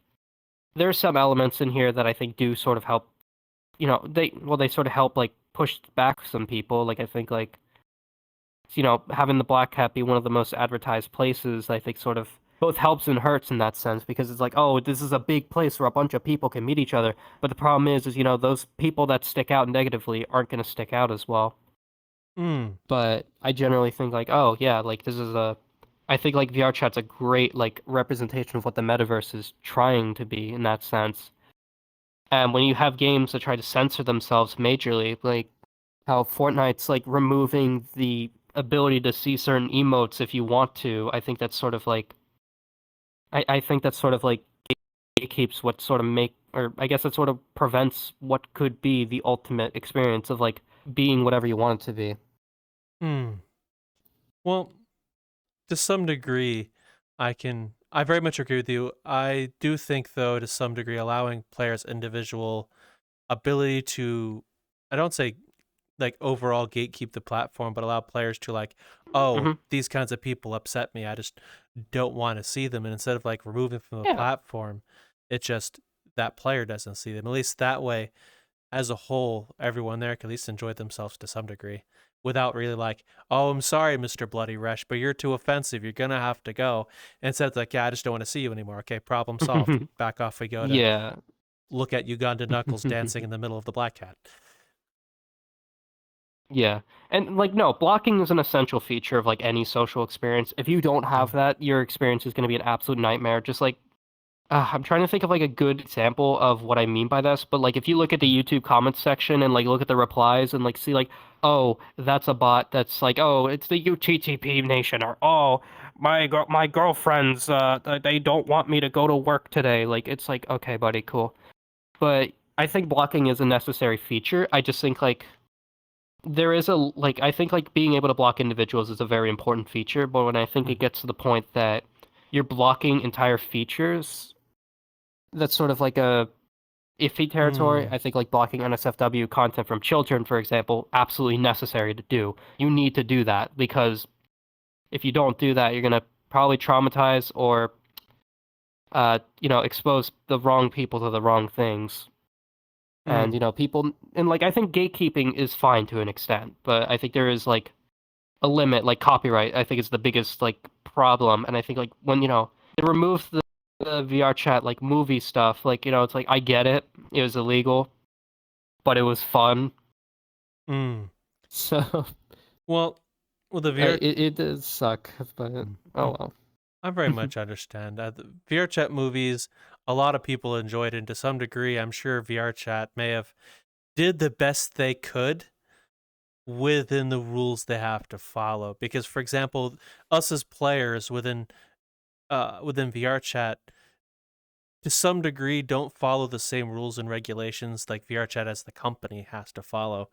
there's some elements in here that I think do sort of help. They sort of help like push back some people. Like I think like having the Black Hat be one of the most advertised places, I think sort of both helps and hurts in that sense because it's like, oh, this is a big place where a bunch of people can meet each other. But the problem is those people that stick out negatively aren't going to stick out as well. Mm. But I generally think like, oh yeah, like I think like VRChat's a great like representation of what the metaverse is trying to be in that sense. And when you have games that try to censor themselves majorly, like how Fortnite's like removing the ability to see certain emotes if you want to, I think that's sort of like I think that's sort of like it keeps what sort of make or I guess it sort of prevents what could be the ultimate experience of like being whatever you want it to be. Mm. Well, to some degree, I very much agree with you. I do think, though, to some degree, allowing players individual ability to, I don't say like overall gatekeep the platform, but allow players to like, oh, Hmm. these kinds of people upset me. I just don't want to see them. And instead of like removing from the Yeah. platform, it just that player doesn't see them. At least that way, as a whole, everyone there can at least enjoy themselves to some degree without really like, oh, I'm sorry, Mr. Bloody Resh, but you're too offensive. You're going to have to go. Instead, it's like, yeah, I just don't want to see you anymore. Okay, problem solved. Back off we go to Yeah. look at Uganda Knuckles dancing in the middle of the Black Cat. Yeah. And like no, blocking is an essential feature of like any social experience. If you don't have Mm. that, your experience is going to be an absolute nightmare. Just like I'm trying to think of like a good example of what I mean by this, but like if you look at the Mm. YouTube comments section and like look at the replies and like see like, oh, that's a bot that's like, oh, it's the UTTP nation, or oh, my girlfriends they don't want me to go to work today. Like it's like, okay, buddy, cool. But I think blocking is a necessary feature. I just think like there is a like I think like being able to block individuals is a very important feature, but when I think it Mm. gets to the point that you're blocking entire features, that's sort of like a iffy territory. Mm. I think like blocking NSFW content from children, for example, absolutely necessary to do. You need to do that because if you don't do that, you're gonna probably traumatize or expose the wrong people to the wrong things. And people, and like I think gatekeeping is fine to an extent, but I think there is like a limit, like copyright. I think is the biggest like problem, and I think like when they removed the VR chat like movie stuff, like it's like I get it, it was illegal, but it was fun. So well, the VR it does suck, but oh well. I very much understand. The VRChat movies, a lot of people enjoyed, and to some degree, I'm sure VRChat may have did the best they could within the rules they have to follow. Because, for example, us as players within VRChat, to some degree, don't follow the same rules and regulations like VRChat as the company has to follow.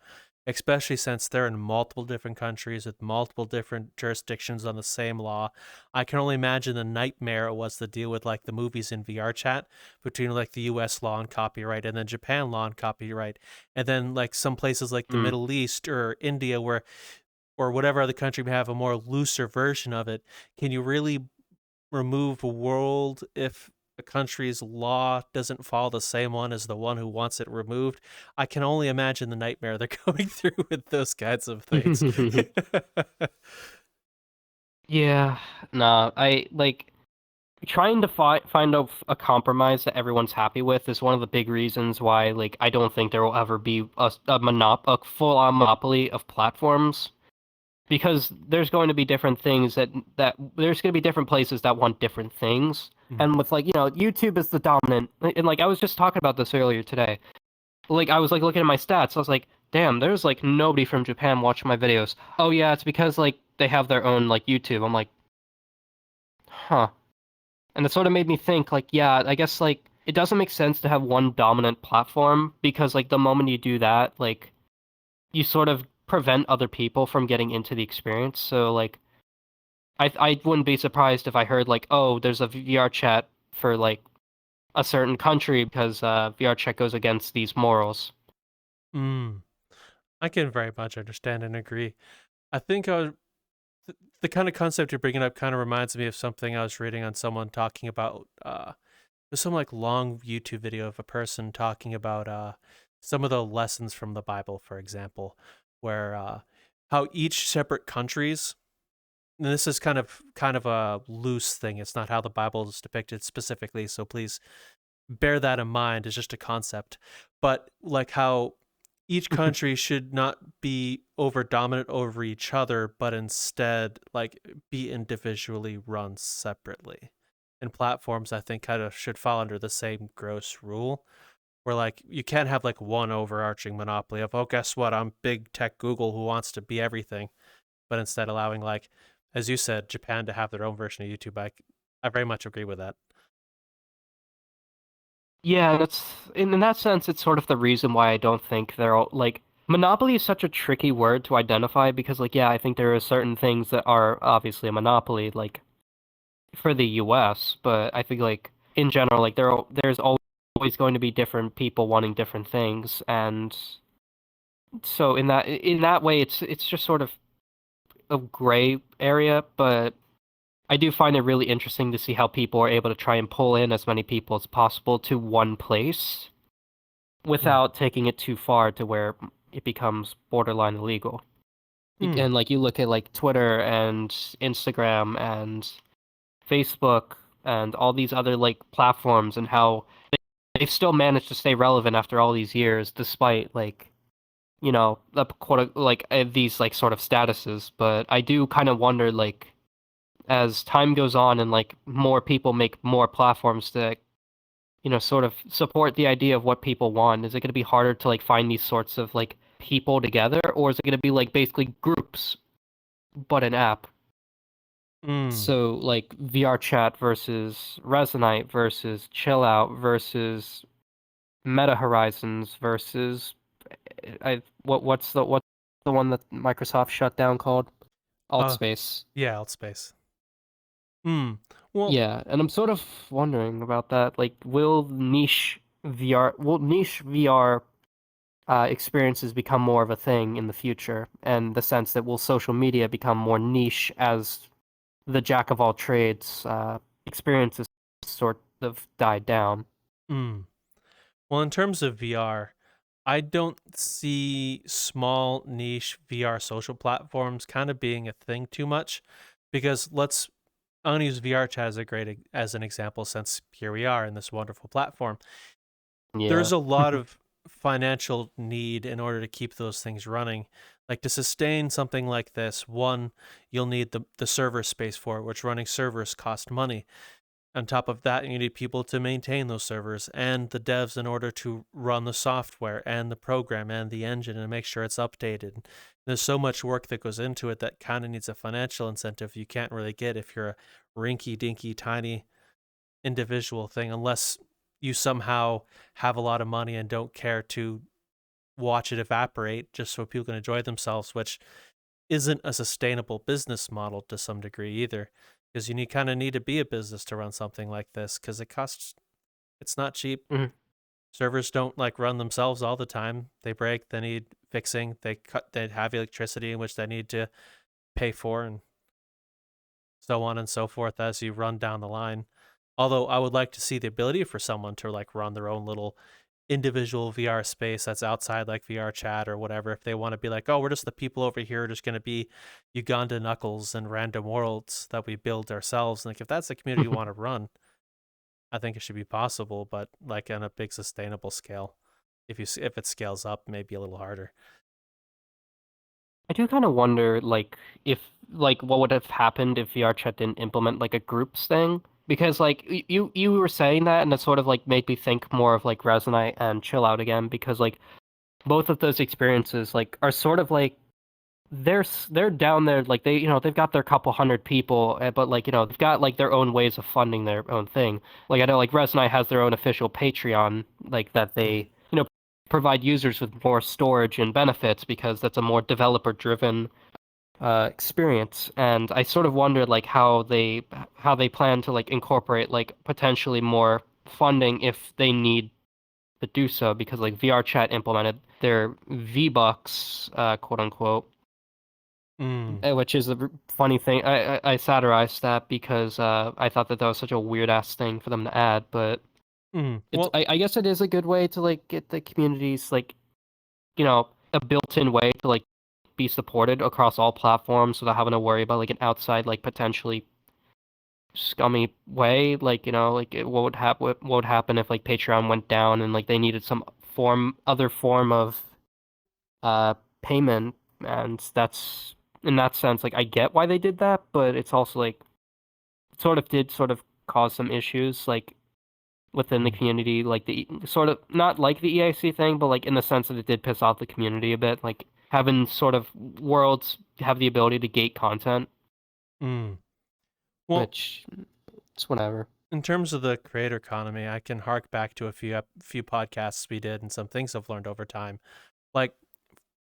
Especially since they're in multiple different countries with multiple different jurisdictions on the same law. I can only imagine the nightmare it was to deal with like the movies in VRChat between like the US law and copyright and then Japan law and copyright. And then like some places like the Middle East or India or whatever other country may have a more looser version of it. Can you really remove a world if a country's law doesn't follow the same one as the one who wants it removed? I can only imagine the nightmare they're going through with those kinds of things. Yeah, nah, I like trying to find a compromise that everyone's happy with is one of the big reasons why like I don't think there will ever be a full-on monopoly of platforms, because there's going to be different things that there's going to be different places that want different things. And with like YouTube is the dominant, and like I was just talking about this earlier today. Like I was like looking at my stats, I was like, damn, there's like nobody from Japan watching my videos. Oh yeah, it's because like they have their own like YouTube. I'm like, huh. And it sort of made me think like, yeah, I guess like it doesn't make sense to have one dominant platform, because like the moment you do that, like you sort of prevent other people from getting into the experience. So like I wouldn't be surprised if I heard like, oh, there's a VR chat for like a certain country because VR chat goes against these morals. I can very much understand and agree. I think the kind of concept you're bringing up kind of reminds me of something I was reading on someone talking about. There's some like long YouTube video of a person talking about some of the lessons from the Bible, for example, where how each separate countries. And this is kind of a loose thing. It's not how the Bible is depicted specifically, so please bear that in mind. It's just a concept. But like how each country should not be over dominant over each other, but instead like be individually run separately. And platforms, I think, kind of should fall under the same gross rule, where like you can't have like one overarching monopoly of, oh, guess what, I'm big tech Google who wants to be everything, but instead allowing, like as you said, Japan to have their own version of YouTube. I very much agree with that. Yeah, that's in that sense, it's sort of the reason why I don't think they're all like monopoly is such a tricky word to identify, because like yeah, I think there are certain things that are obviously a monopoly like for the US, but I think like in general like there's always going to be different people wanting different things, and so in that way it's just sort of a gray area, but I do find it really interesting to see how people are able to try and pull in as many people as possible to one place without taking it too far to where it becomes borderline illegal. And like you look at like Twitter and Instagram and Facebook and all these other like platforms, and how they've still managed to stay relevant after all these years, despite like the quote like these like sort of statuses. But I do kind of wonder like as time goes on and like more people make more platforms to sort of support the idea of what people want, is it going to be harder to like find these sorts of like people together, or is it going to be like basically groups but an app? So like VR chat versus Resonite versus Chill Out versus Meta Horizons versus what's the one that Microsoft shut down called Altspace. Yeah, Altspace. Well, Yeah, and I'm sort of wondering about that. Like, will niche VR experiences become more of a thing in the future? And the sense that will social media become more niche as the jack of all trades experience has sort of died down. Well, in terms of VR, I don't see small niche VR social platforms kind of being a thing too much, because I'm going to use VRChat as an example, since here we are in this wonderful platform. Yeah. There's a lot of financial need in order to keep those things running. Like, to sustain something like this, one, you'll need the server space for it, which running servers cost money. On top of that, you need people to maintain those servers and the devs in order to run the software and the program and the engine and make sure it's updated. There's so much work that goes into it that kind of needs a financial incentive you can't really get if you're a rinky-dinky tiny individual thing, unless you somehow have a lot of money and don't care to watch it evaporate just so people can enjoy themselves, which isn't a sustainable business model to some degree either, because you kind of need to be a business to run something like this, because it's not cheap. Mhm. Servers don't like run themselves all the time. They break, they need fixing, they have electricity in which they need to pay for, and so on and so forth as you run down the line. Although I would like to see the ability for someone to like run their own little individual VR space that's outside like VRChat or whatever, if they want to be like, oh, we're just the people over here just going to be Uganda Knuckles and random worlds that we build ourselves. And like, if that's the community you want to run, I think it should be possible, but like on a big sustainable scale. If it scales up, maybe a little harder. I do kind of wonder, like, if, like, what would have happened if VRChat didn't implement, like, a groups thing? Because, like, you were saying that, and it sort of, like, made me think more of, like, Resonite and Chill Out again, because, like, both of those experiences, like, are sort of, like, they're down there, like, they've got their couple hundred people, but, like, they've got, like, their own ways of funding their own thing. Like, I know, like, Resonite has their own official Patreon, like, that they, provide users with more storage and benefits because that's a more developer-driven experience. And I sort of wonder like how they plan to like incorporate like potentially more funding if they need to do so because like VRChat implemented their V-Bucks, quote unquote, which is a funny thing. I satirized that because I thought that was such a weird ass thing for them to add, but it's Well, I guess it is a good way to like get the communities like a built-in way to like be supported across all platforms without having to worry about like an outside like potentially scummy way. Like like what would happen if like Patreon went down and like they needed some other form of uh payment, and that's in that sense like I get why they did that, but it's also like it sort of cause some issues like within the community, like the sort of not like the EIC thing, but like in the sense that it did piss off the community a bit, like having sort of worlds have the ability to gate content, well, which it's whatever. in terms of the creator economy, I can hark back to a few podcasts we did and some things I've learned over time. Like,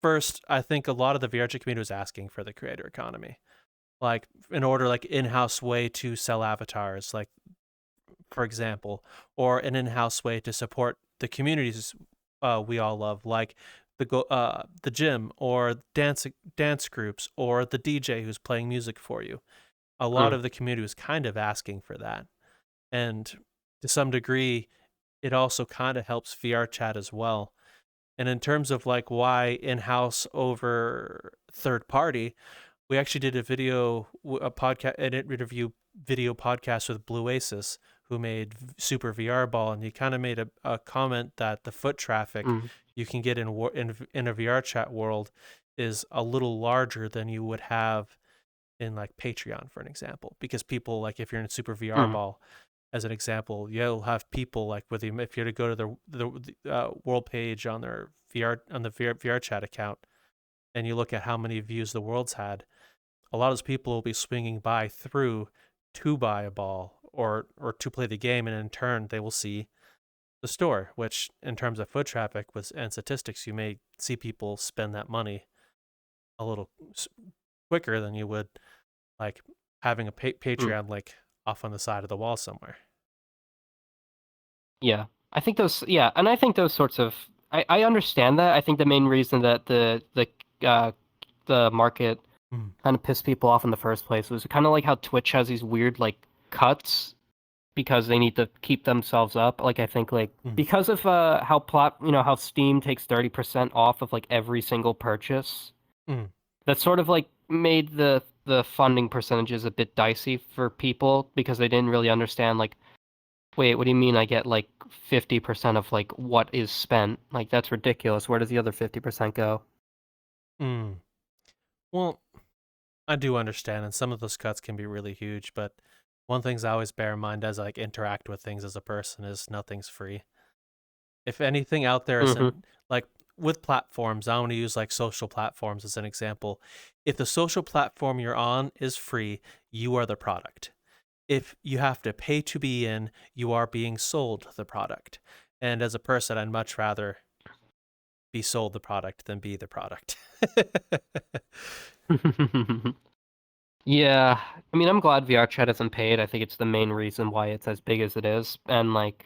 first, I think a lot of the VRChat community was asking for the creator economy, like in order like in-house way to sell avatars, like for example, or an in-house way to support the communities we all love, like the gym or dance groups or the DJ who's playing music for you. A lot Mm. of the community was kind of asking for that, and to some degree, it also kind of helps VRChat as well. And in terms of like why in-house over third party, we actually did a podcast, an interview video podcast with Blue Aces, who made Super VR Ball, and he kind of made a comment that the foot traffic Mm. you can get in a VRChat world is a little larger than you would have in like Patreon, for an example, because people like if you're in Super VR Mm. Ball, as an example, you'll have people like with you if you're to go to the world page on their VRChat account, and you look at how many views the world's had, a lot of those people will be swinging by through to buy a ball or to play the game, and in turn they will see the store, which in terms of foot traffic and statistics, you may see people spend that money a little quicker than you would like having a Mm. Patreon link off on the side of the wall somewhere. Yeah, and I think those sorts of I understand that. I think the main reason that the market kind of piss people off in the first place. It was kind of like how Twitch has these weird like cuts because they need to keep themselves up. Like I think like because of how how Steam takes 30% off of like every single purchase. That sort of like made the funding percentages a bit dicey for people because they didn't really understand like, wait, what do you mean I get like 50% of like what is spent? Like that's ridiculous. Where does the other 50% go? Well, I do understand, and some of those cuts can be really huge, but one thing I always bear in mind as I like interact with things as a person is nothing's free. If anything out there isn't like with platforms, I want to use like social platforms as an example. If the social platform you're on is free, you are the product. If you have to pay to be in, you are being sold the product. And as a person, I'd much rather be sold the product than be the product. Yeah, I mean, I'm glad VRChat isn't paid. I think it's the main reason why it's as big as it is. And like,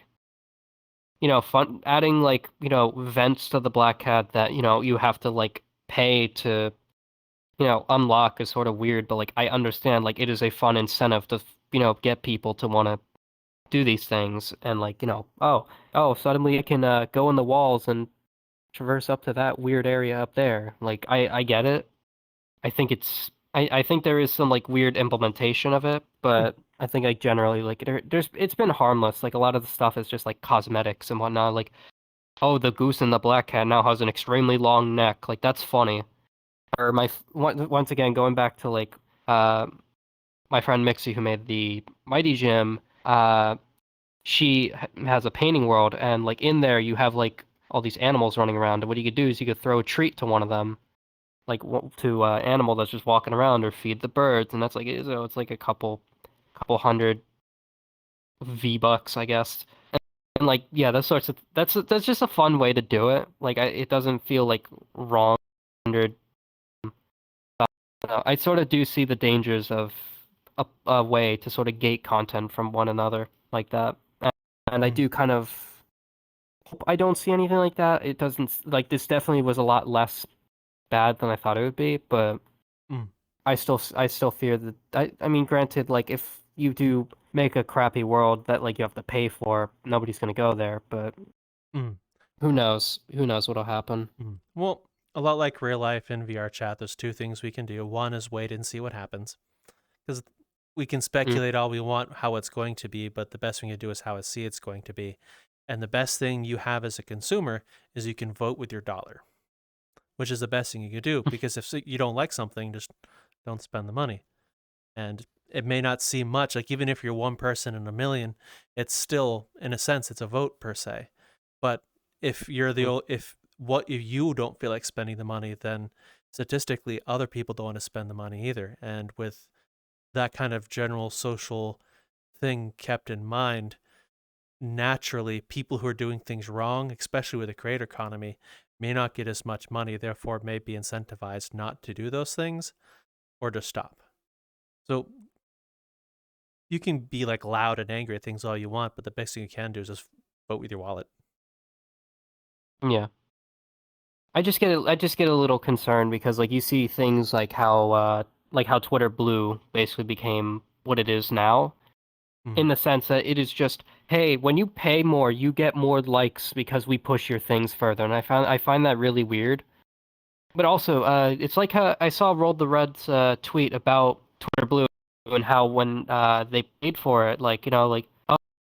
fun adding like, vents to the Black Cat that, you have to like pay to, unlock is sort of weird, but like I understand like it is a fun incentive to, get people to want to do these things and like, oh, suddenly it can go in the walls and traverse up to that weird area up there. Like I get it. I think there is some like weird implementation of it, but I think like generally like it's been harmless. Like a lot of the stuff is just like cosmetics and whatnot. Like, oh, the goose in the Black Cat now has an extremely long neck. Like that's funny. Or once again going back to like my friend Mixie who made the Mighty Gym. She has a painting world, and like in there you have like all these animals running around. And what you could do is you could throw a treat to one of them like to animal that's just walking around or feed the birds, and that's like it's like a couple hundred V-bucks, I guess. And like yeah, that's just a fun way to do it. Like it doesn't feel like wrong. I sort of do see the dangers of a way to sort of gate content from one another like that, and I do kind of hope I don't see anything like that. It doesn't like this definitely was a lot less bad than I thought it would be, but I still fear that I mean granted like if you do make a crappy world that like you have to pay for, nobody's gonna go there, but who knows? Who knows what'll happen? Well, a lot like real life in VR chat, there's two things we can do. One is wait and see what happens. Because we can speculate all we want how it's going to be, but the best thing to do is how I see it's going to be. And the best thing you have as a consumer is you can vote with your dollar, which is the best thing you can do. Because if you don't like something, just don't spend the money. And it may not seem much, like even if you're one person in a million, it's still, in a sense, it's a vote per se. But if you're if you don't feel like spending the money, then statistically other people don't want to spend the money either. And with that kind of general social thing kept in mind, naturally people who are doing things wrong, especially with the creator economy, may not get as much money, therefore may be incentivized not to do those things or to stop. So you can be like loud and angry at things all you want, but the best thing you can do is just vote with your wallet. Yeah. I just get a little concerned because like you see things like how Twitter Blue basically became what it is now in the sense that it is just, hey, when you pay more, you get more likes because we push your things further. And I find that really weird. But also, it's like how I saw Rolled the Red's tweet about Twitter Blue and how when they paid for it, like, like,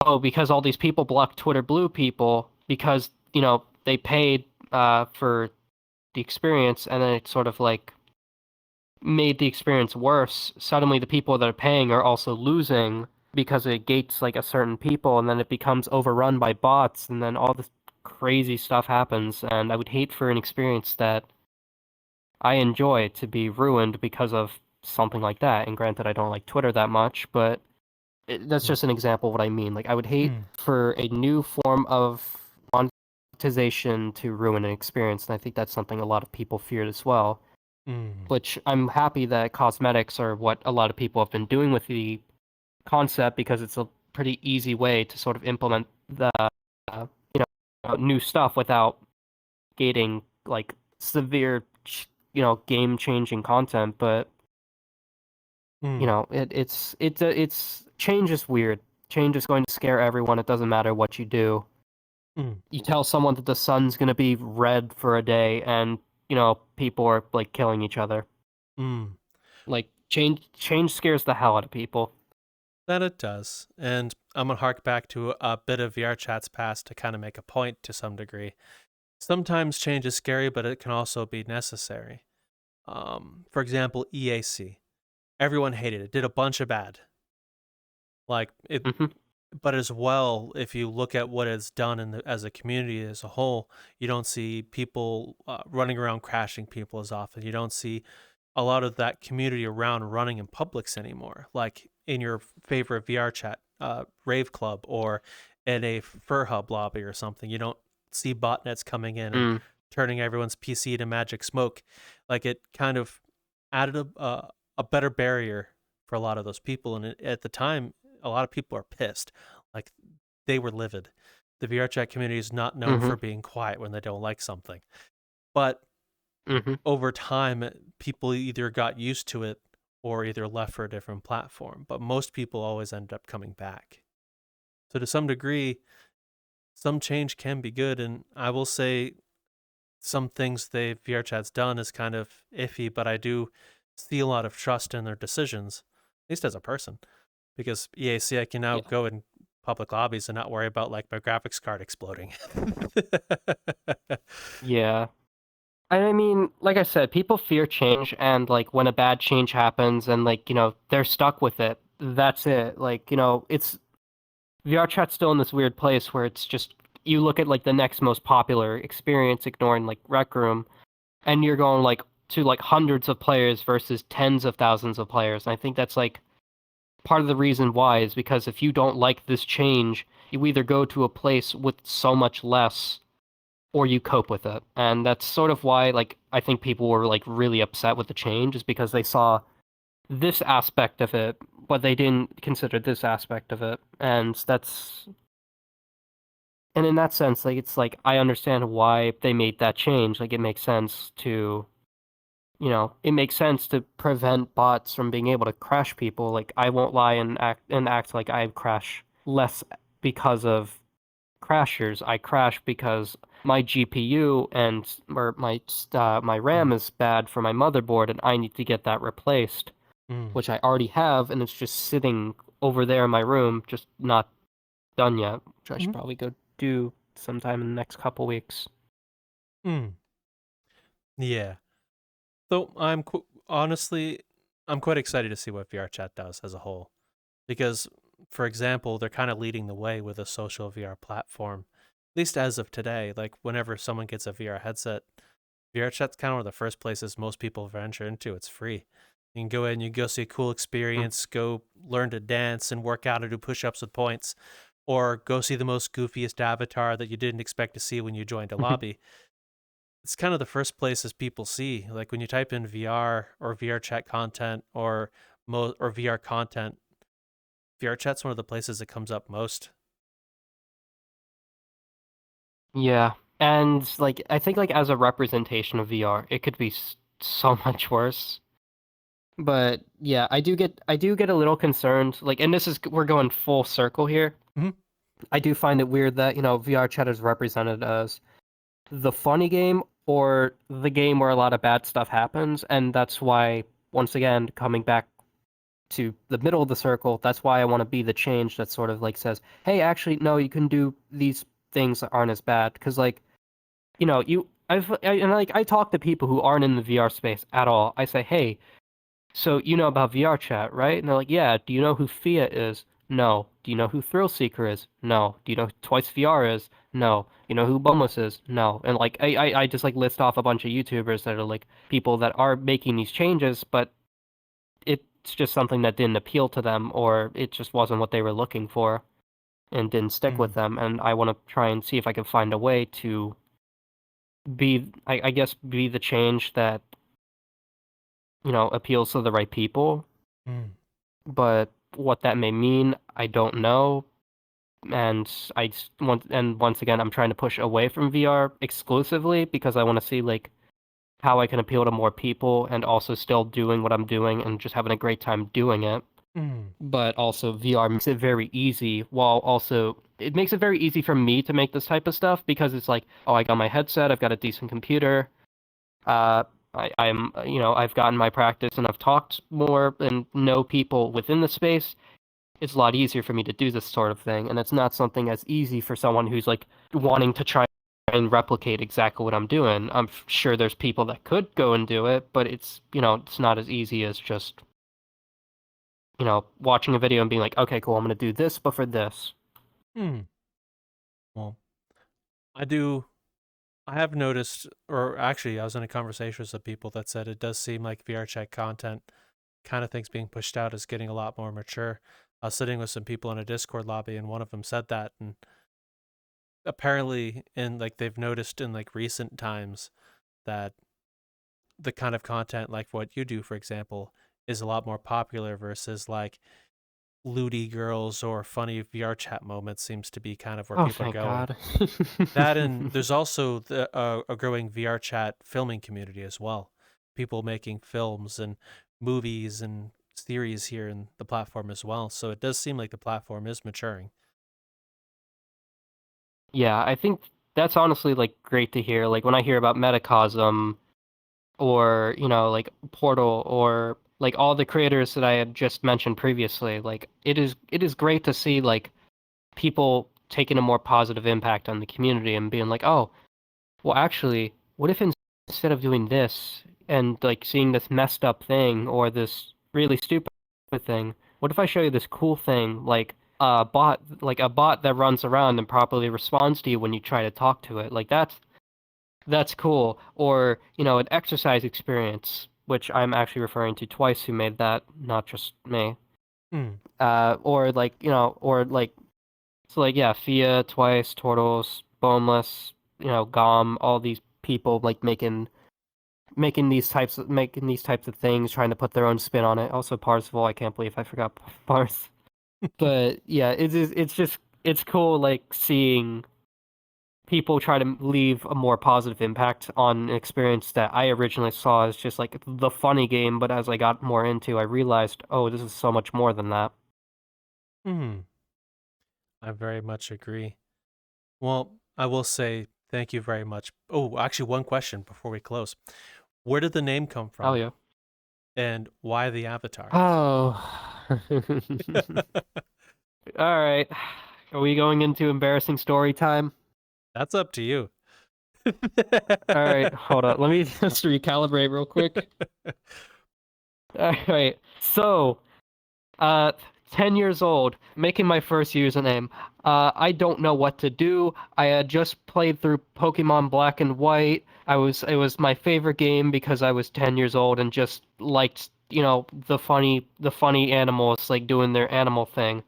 oh, because all these people blocked Twitter Blue people because, they paid for the experience and then it sort of like made the experience worse. Suddenly the people that are paying are also losing because it gates like a certain people and then it becomes overrun by bots and then all this crazy stuff happens and I would hate for an experience that I enjoy to be ruined because of something like that. And granted, I don't like Twitter that much, but that's just an example of what I mean. Like, I would hate for a new form of monetization to ruin an experience, and I think that's something a lot of people feared as well. Which I'm happy that cosmetics are what a lot of people have been doing with the concept because it's a pretty easy way to sort of implement the new stuff without gating like severe game changing content. But You Mm, know, it's change is weird. Change is going to scare everyone. It doesn't matter what you do. mm, You tell someone that the sun's gonna be red for a day, and people are like killing each other. mm. Like change scares the hell out of people. That it does. And I'm going to hark back to a bit of VRChat's past to kind of make a point to some degree. Sometimes change is scary, but it can also be necessary. For example, EAC. Everyone hated it, did a bunch of bad. Like it, Hmm. but as well, if you look at what it's done as a community as a whole, you don't see people running around crashing people as often. You don't see a lot of that community around running in Publix anymore, like in your favorite VRChat rave club or in a fur hub lobby or something. You don't see botnets coming in and Mm. turning everyone's PC to magic smoke. Like it kind of added a better barrier for a lot of those people. And at the time, a lot of people are pissed. Like they were livid. The VRChat community is not known Hmm. for being quiet when they don't like something. But Hmm. over time, people either got used to it or either left for a different platform. But most people always end up coming back. So to some degree, some change can be good. And I will say some things VRChat's done is kind of iffy, but I do see a lot of trust in their decisions, at least as a person. Because EAC, I can now Yeah. go in public lobbies and not worry about like my graphics card exploding. Yeah. And I mean, like I said, people fear change, and like when a bad change happens, and like they're stuck with it. That's it. Like it's VR chat's still in this weird place where it's just you look at like the next most popular experience, ignoring like Rec Room, and you're going like to like hundreds of players versus tens of thousands of players. And I think that's like part of the reason why is because if you don't like this change, you either go to a place with so much less or you cope with it. And that's sort of why like I think people were like really upset with the change is because they saw this aspect of it, but they didn't consider this aspect of it. And in that sense, like it's like I understand why they made that change. Like it makes sense to it makes sense to prevent bots from being able to crash people. Like I won't lie and act like I crash less because of crashers. I crash because my GPU and or my RAM Mm, is bad for my motherboard, and I need to get that replaced, mm, which I already have, and it's just sitting over there in my room, just not done yet, which I should mm, probably go do sometime in the next couple weeks. mm. Yeah. So honestly, I'm quite excited to see what VRChat does as a whole. Because, for example, they're kind of leading the way with a social VR platform, at least as of today. Like, whenever someone gets a VR headset, VRChat's kind of one of the first places most people venture into. It's free. You can go in, you go see a cool Mm. experience, go learn to dance and work out and do push ups with points, or go see the most goofiest avatar that you didn't expect to see when you joined a lobby. It's kind of the first places people see. Like when you type in VR or VR chat content or VR content, VRChat's one of the places that comes up most. Yeah, and like I think like as a representation of VR, it could be so much worse. But yeah, I do get a little concerned. Like, and this is we're going full circle here. Mhm. I do find it weird that VR chat is represented as the funny game or the game where a lot of bad stuff happens, and that's why once again coming back to the middle of the circle, that's why I want to be the change that sort of like says, hey, actually no, you can do these things that aren't as bad because like and like I talk to people who aren't in the VR space at all. I say, hey, so you know about VR chat, right? And they're like, yeah. Do you know who Fia is? No. Do you know who Thrill Seeker is? No. Do you know who Twice VR is? No. You know who Boneless is? No. And like I just like list off a bunch of YouTubers that are like people that are making these changes, but it's just something that didn't appeal to them or it just wasn't what they were looking for and didn't stick with Mm, them. And I want to try and see if I can find a way to I guess be the change that appeals to the right people, mm, but what that may mean, I don't know. And once again, I'm trying to push away from VR exclusively because I want to see like how I can appeal to more people and also still doing what I'm doing and just having a great time doing it. Mm. But also VR makes it very easy while also it makes it very easy for me to make this type of stuff because it's like, oh, I got my headset, I've got a decent computer, I'm I've gotten my practice and I've talked more and know people within the space. It's a lot easier for me to do this sort of thing, and it's not something as easy for someone who's like wanting to try and replicate exactly what I'm doing. I'm sure there's people that could go and do it, but it's not as easy as just watching a video and being like, okay, cool, I'm gonna do this, but for this. Mm. Well, I have noticed, or actually, I was in a conversation with some people that said it does seem like VRChat content kind of things being pushed out is getting a lot more mature. I was sitting with some people in a Discord lobby, and one of them said that, and apparently, in like they've noticed in like recent times that the kind of content like what you do, for example, is a lot more popular versus like lewdy girls or funny VR chat moments seems to be kind of where Oh, people are thank going. God. That and there's also a growing VR chat filming community as well. People making films and movies and series here in the platform as well. So it does seem like the platform is maturing. Yeah, I think that's honestly like great to hear. Like when I hear about Metacosm or, like Portal or like all the creators that I had just mentioned previously, like it is great to see like people taking a more positive impact on the community and being like, "Oh, well actually, what if instead of doing this and like seeing this messed up thing or this really stupid thing, what if I show you this cool thing like a bot that runs around and properly responds to you when you try to talk to it. Like that's cool. Or, an exercise experience, which I'm actually referring to twice who made that, not just me. Mm. Or like, or like so like yeah, Fia twice, Turtles, Boneless, Gom, all these people like making these types of things, trying to put their own spin on it. Also Parzival, I can't believe I forgot Pars. But yeah, it's cool like seeing people try to leave a more positive impact on an experience that I originally saw as just like the funny game, but as I got more into, I realized, oh, this is so much more than that. Mm. I very much agree. Well, I will say thank you very much. Oh, actually, one question before we close. Where did the name come Oh from yeah. and why the avatar? Oh. All right. Are we going into embarrassing story time? That's up to you. All right, hold on. Let me just recalibrate real quick. All right. So, uh, 10 years old, making my first username. I don't know what to do. I had just played through Pokemon Black and White. It was my favorite game because I was 10 years old and just liked, the funny animals like doing their animal thing.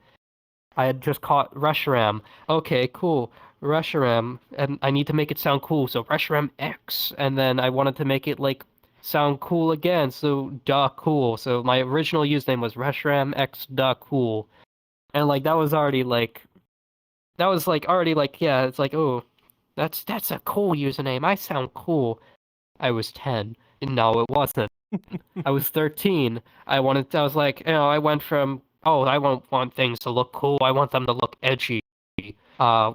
I had just caught Reshiram. Okay, cool. Reshiram, and I need to make it sound cool, so Reshiram X, and then I wanted to make it like sound cool again, so duh cool. So my original username was Reshiram X duh cool, and like that was like already like yeah, it's like oh, that's a cool username. I sound cool. I was 10. No, it wasn't. I was 13. I was like, I went from, oh, I won't want things to look cool. I want them to look edgy. Uh,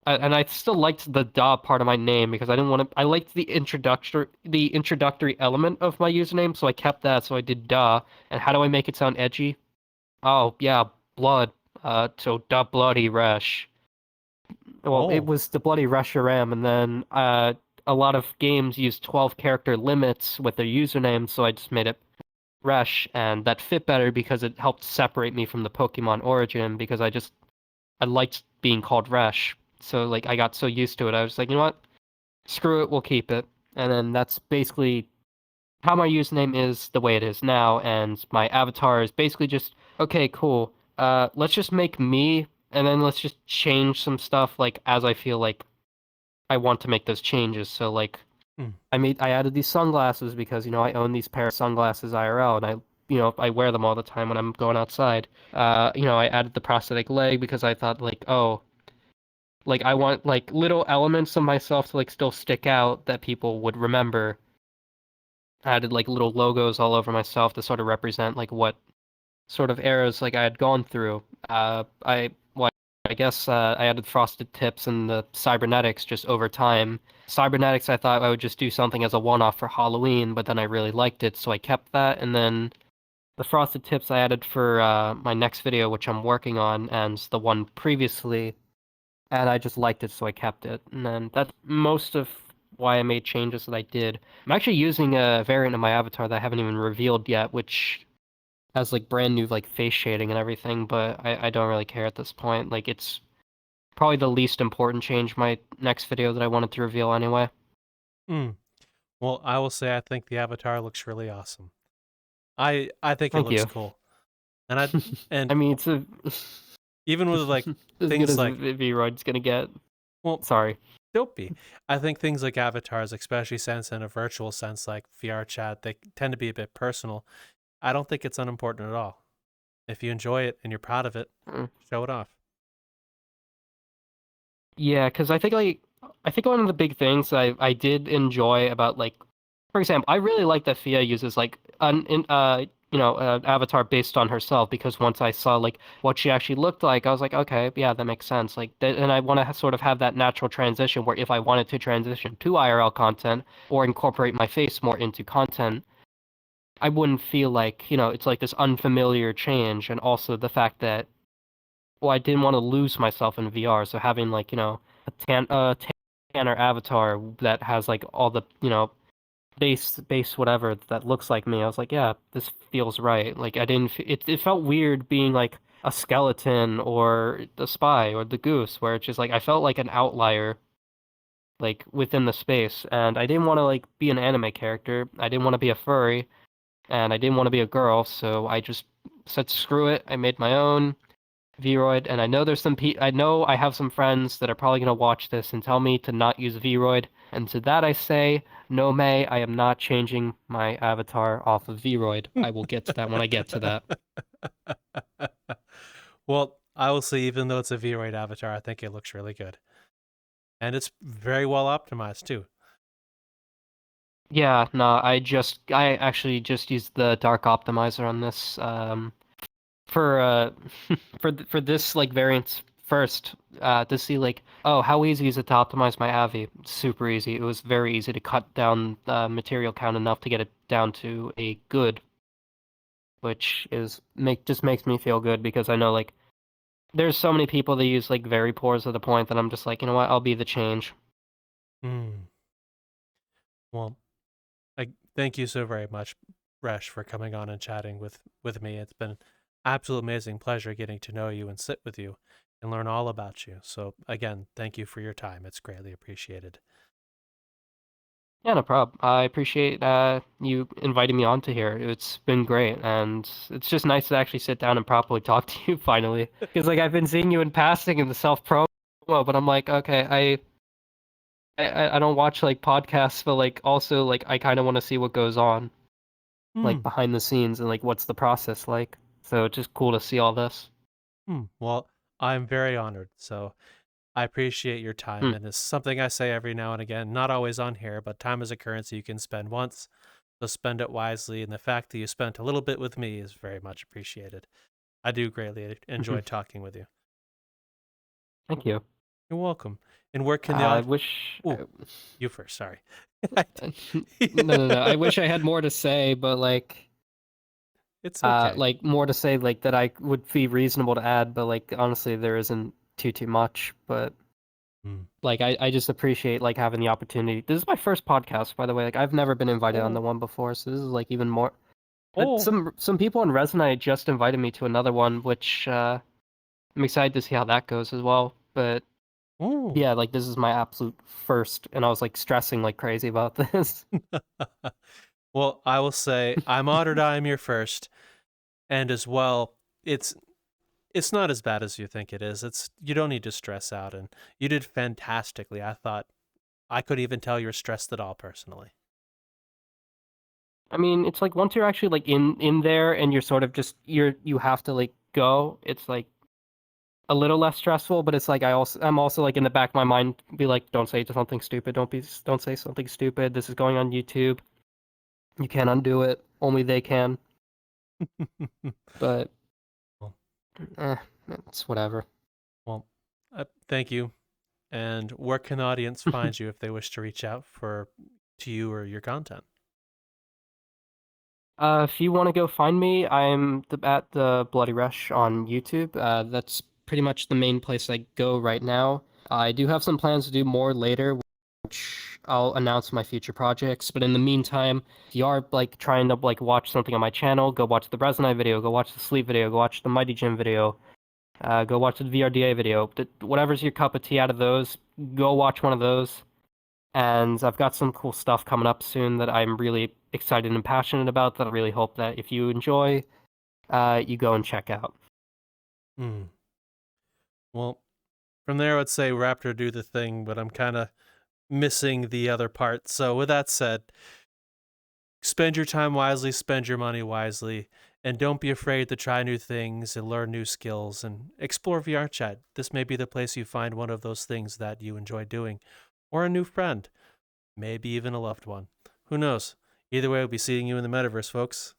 and I still liked the da part of my name because I didn't want to, I liked the introductory element of my username, so I kept that, so I did da. And how do I make it sound edgy? Oh, yeah, blood. So DaBloodyResh. Well, it Oh. was the bloody Reshiram, and then a lot of games use 12-character limits with their username, so I just made it Resh, and that fit better because it helped separate me from the Pokemon origin because I liked being called Resh. So like I got so used to it, I was like, you know what? Screw it, we'll keep it. And then that's basically how my username is the way it is now, and my avatar is basically just okay, cool. Let's just make me, and then let's just change some stuff like as I feel like I want to make those changes. So like Mm. I added these sunglasses because I own these pair of sunglasses IRL and I wear them all the time when I'm going outside. I added the prosthetic leg because I thought like, oh, like I want like little elements of myself to like still stick out that people would remember. I added like little logos all over myself to sort of represent like what sort of eras like I had gone through. I guess I added frosted tips and the cybernetics just over time. Cybernetics, I thought I would just do something as a one-off for Halloween, but then I really liked it, so I kept that. And then the frosted tips I added for my next video, which I'm working on, and the one previously, and I just liked it, so I kept it. And then that's most of why I made changes that I did. I'm actually using a variant of my avatar that I haven't even revealed yet, which has like brand new like face shading and everything, but I don't really care at this point. Like it's probably the least important change my next video that I wanted to reveal anyway. Mm. Well, I will say I think the avatar looks really awesome. I think it Thank looks you. cool. And I I and mean, it's even with like as good things as like, V-Roid's gonna get. well, Sorry. don't be. I think things like avatars, especially since in a virtual sense like VRChat, they tend to be a bit personal. I don't think it's unimportant at all. If you enjoy it and you're proud of it, Mm. show it off. Yeah, because I think one of the big things I did enjoy about like, for example, I really like that Fia uses like avatar based on herself, because once I saw like what she actually looked like, I was like, okay, yeah, that makes sense. Like, and I want to sort of have that natural transition where if I wanted to transition to IRL content or incorporate my face more into content, I wouldn't feel like, it's like this unfamiliar change, and also the fact that, well, I didn't want to lose myself in VR, so having like, a tanner avatar that has like all the, base whatever that looks like me, I was like, yeah, this feels right. Like I didn't it felt weird being like a skeleton or the spy or the goose, where it's just like I felt like an outlier like within the space, and I didn't want to like be an anime character. I didn't want to be a furry, and I didn't want to be a girl, so I just said screw it. I made my own Vroid, and I know I know I have some friends that are probably gonna watch this and tell me to not use Vroid, and to that I say, no, May, I am not changing my avatar off of Vroid. I will get to that when I get to that. Well, I will say, even though it's a V-Raid avatar, I think it looks really good. And it's very well optimized too. Yeah, no, I actually just used the dark optimizer on this for for this like variant first to see like, oh, how easy is it to optimize my Avi? Super easy. It was very easy to cut down material count enough to get it down to a good, which is just makes me feel good, because I know like there's so many people that use like very poor to the point that I'm just like, you know what, I'll be the change. Mm. Well, I thank you so very much, Resh, for coming on and chatting with me. It's been absolute amazing pleasure getting to know you and sit with you and learn all about you. So again, thank you for your time. It's greatly appreciated. Yeah, no problem. I appreciate you inviting me on to here. It's been great, and it's just nice to actually sit down and properly talk to you finally. Because like I've been seeing you in passing in the self promo, but I'm like, okay, I don't watch like podcasts, but like also like I kind of want to see what goes on like Hmm. behind the scenes and like what's the process like. So it's just cool to see all this. Well, I'm very honored. So I appreciate your time. Hmm. And it's something I say every now and again, not always on here, but time is a currency you can spend once. So spend it wisely. And the fact that you spent a little bit with me is very much appreciated. I do greatly enjoy talking with you. Thank you. You're welcome. And where can the I odd? wish. Oh, you first. Sorry. No. I wish I had more to say, but It's okay. like more to say like that I would be reasonable to add, but like honestly there isn't too much. But Mm. like I just appreciate like having the opportunity. This is my first podcast, by the way. Like I've never been invited on the Oh, one before, so this is like even more. oh, Some people in Resonate just invited me to another one, which I'm excited to see how that goes as well. But oh. yeah, like this is my absolute first, and I was like stressing like crazy about this. Well, I will say I'm honored I am your first, and as well, it's it's not as bad as you think it is. It's you don't need to stress out, and you did fantastically. I thought I could even tell you're stressed at all personally. I mean, it's like once you're actually like in there and you're sort of just you have to like go. It's like a little less stressful, but it's like I'm also like in the back of my mind be like, don't say something stupid. Don't say something stupid. This is going on YouTube. You can't undo it. Only they can. But Well, it's whatever. well, thank you. And where can the audience find you if they wish to reach out to you or your content? If you want to go find me, I'm at the DaBloodyResh on YouTube. That's pretty much the main place I go right now. I do have some plans to do more later, which I'll announce my future projects. But in the meantime, if you are like trying to like watch something on my channel, go watch the Resonite video, go watch the Sleep video, go watch the Mighty Gym video, go watch the VRDA video. Whatever's your cup of tea out of those, go watch one of those. And I've got some cool stuff coming up soon that I'm really excited and passionate about that I really hope that if you enjoy, you go and check out. Well, from there, I'd say Raptor do the thing, but I'm kind of missing the other part. So with that said, spend your time wisely, spend your money wisely, and don't be afraid to try new things and learn new skills and explore VRChat. This may be the place you find one of those things that you enjoy doing, or a new friend, maybe even a loved one. Who knows? Either way, we'll be seeing you in the metaverse, folks.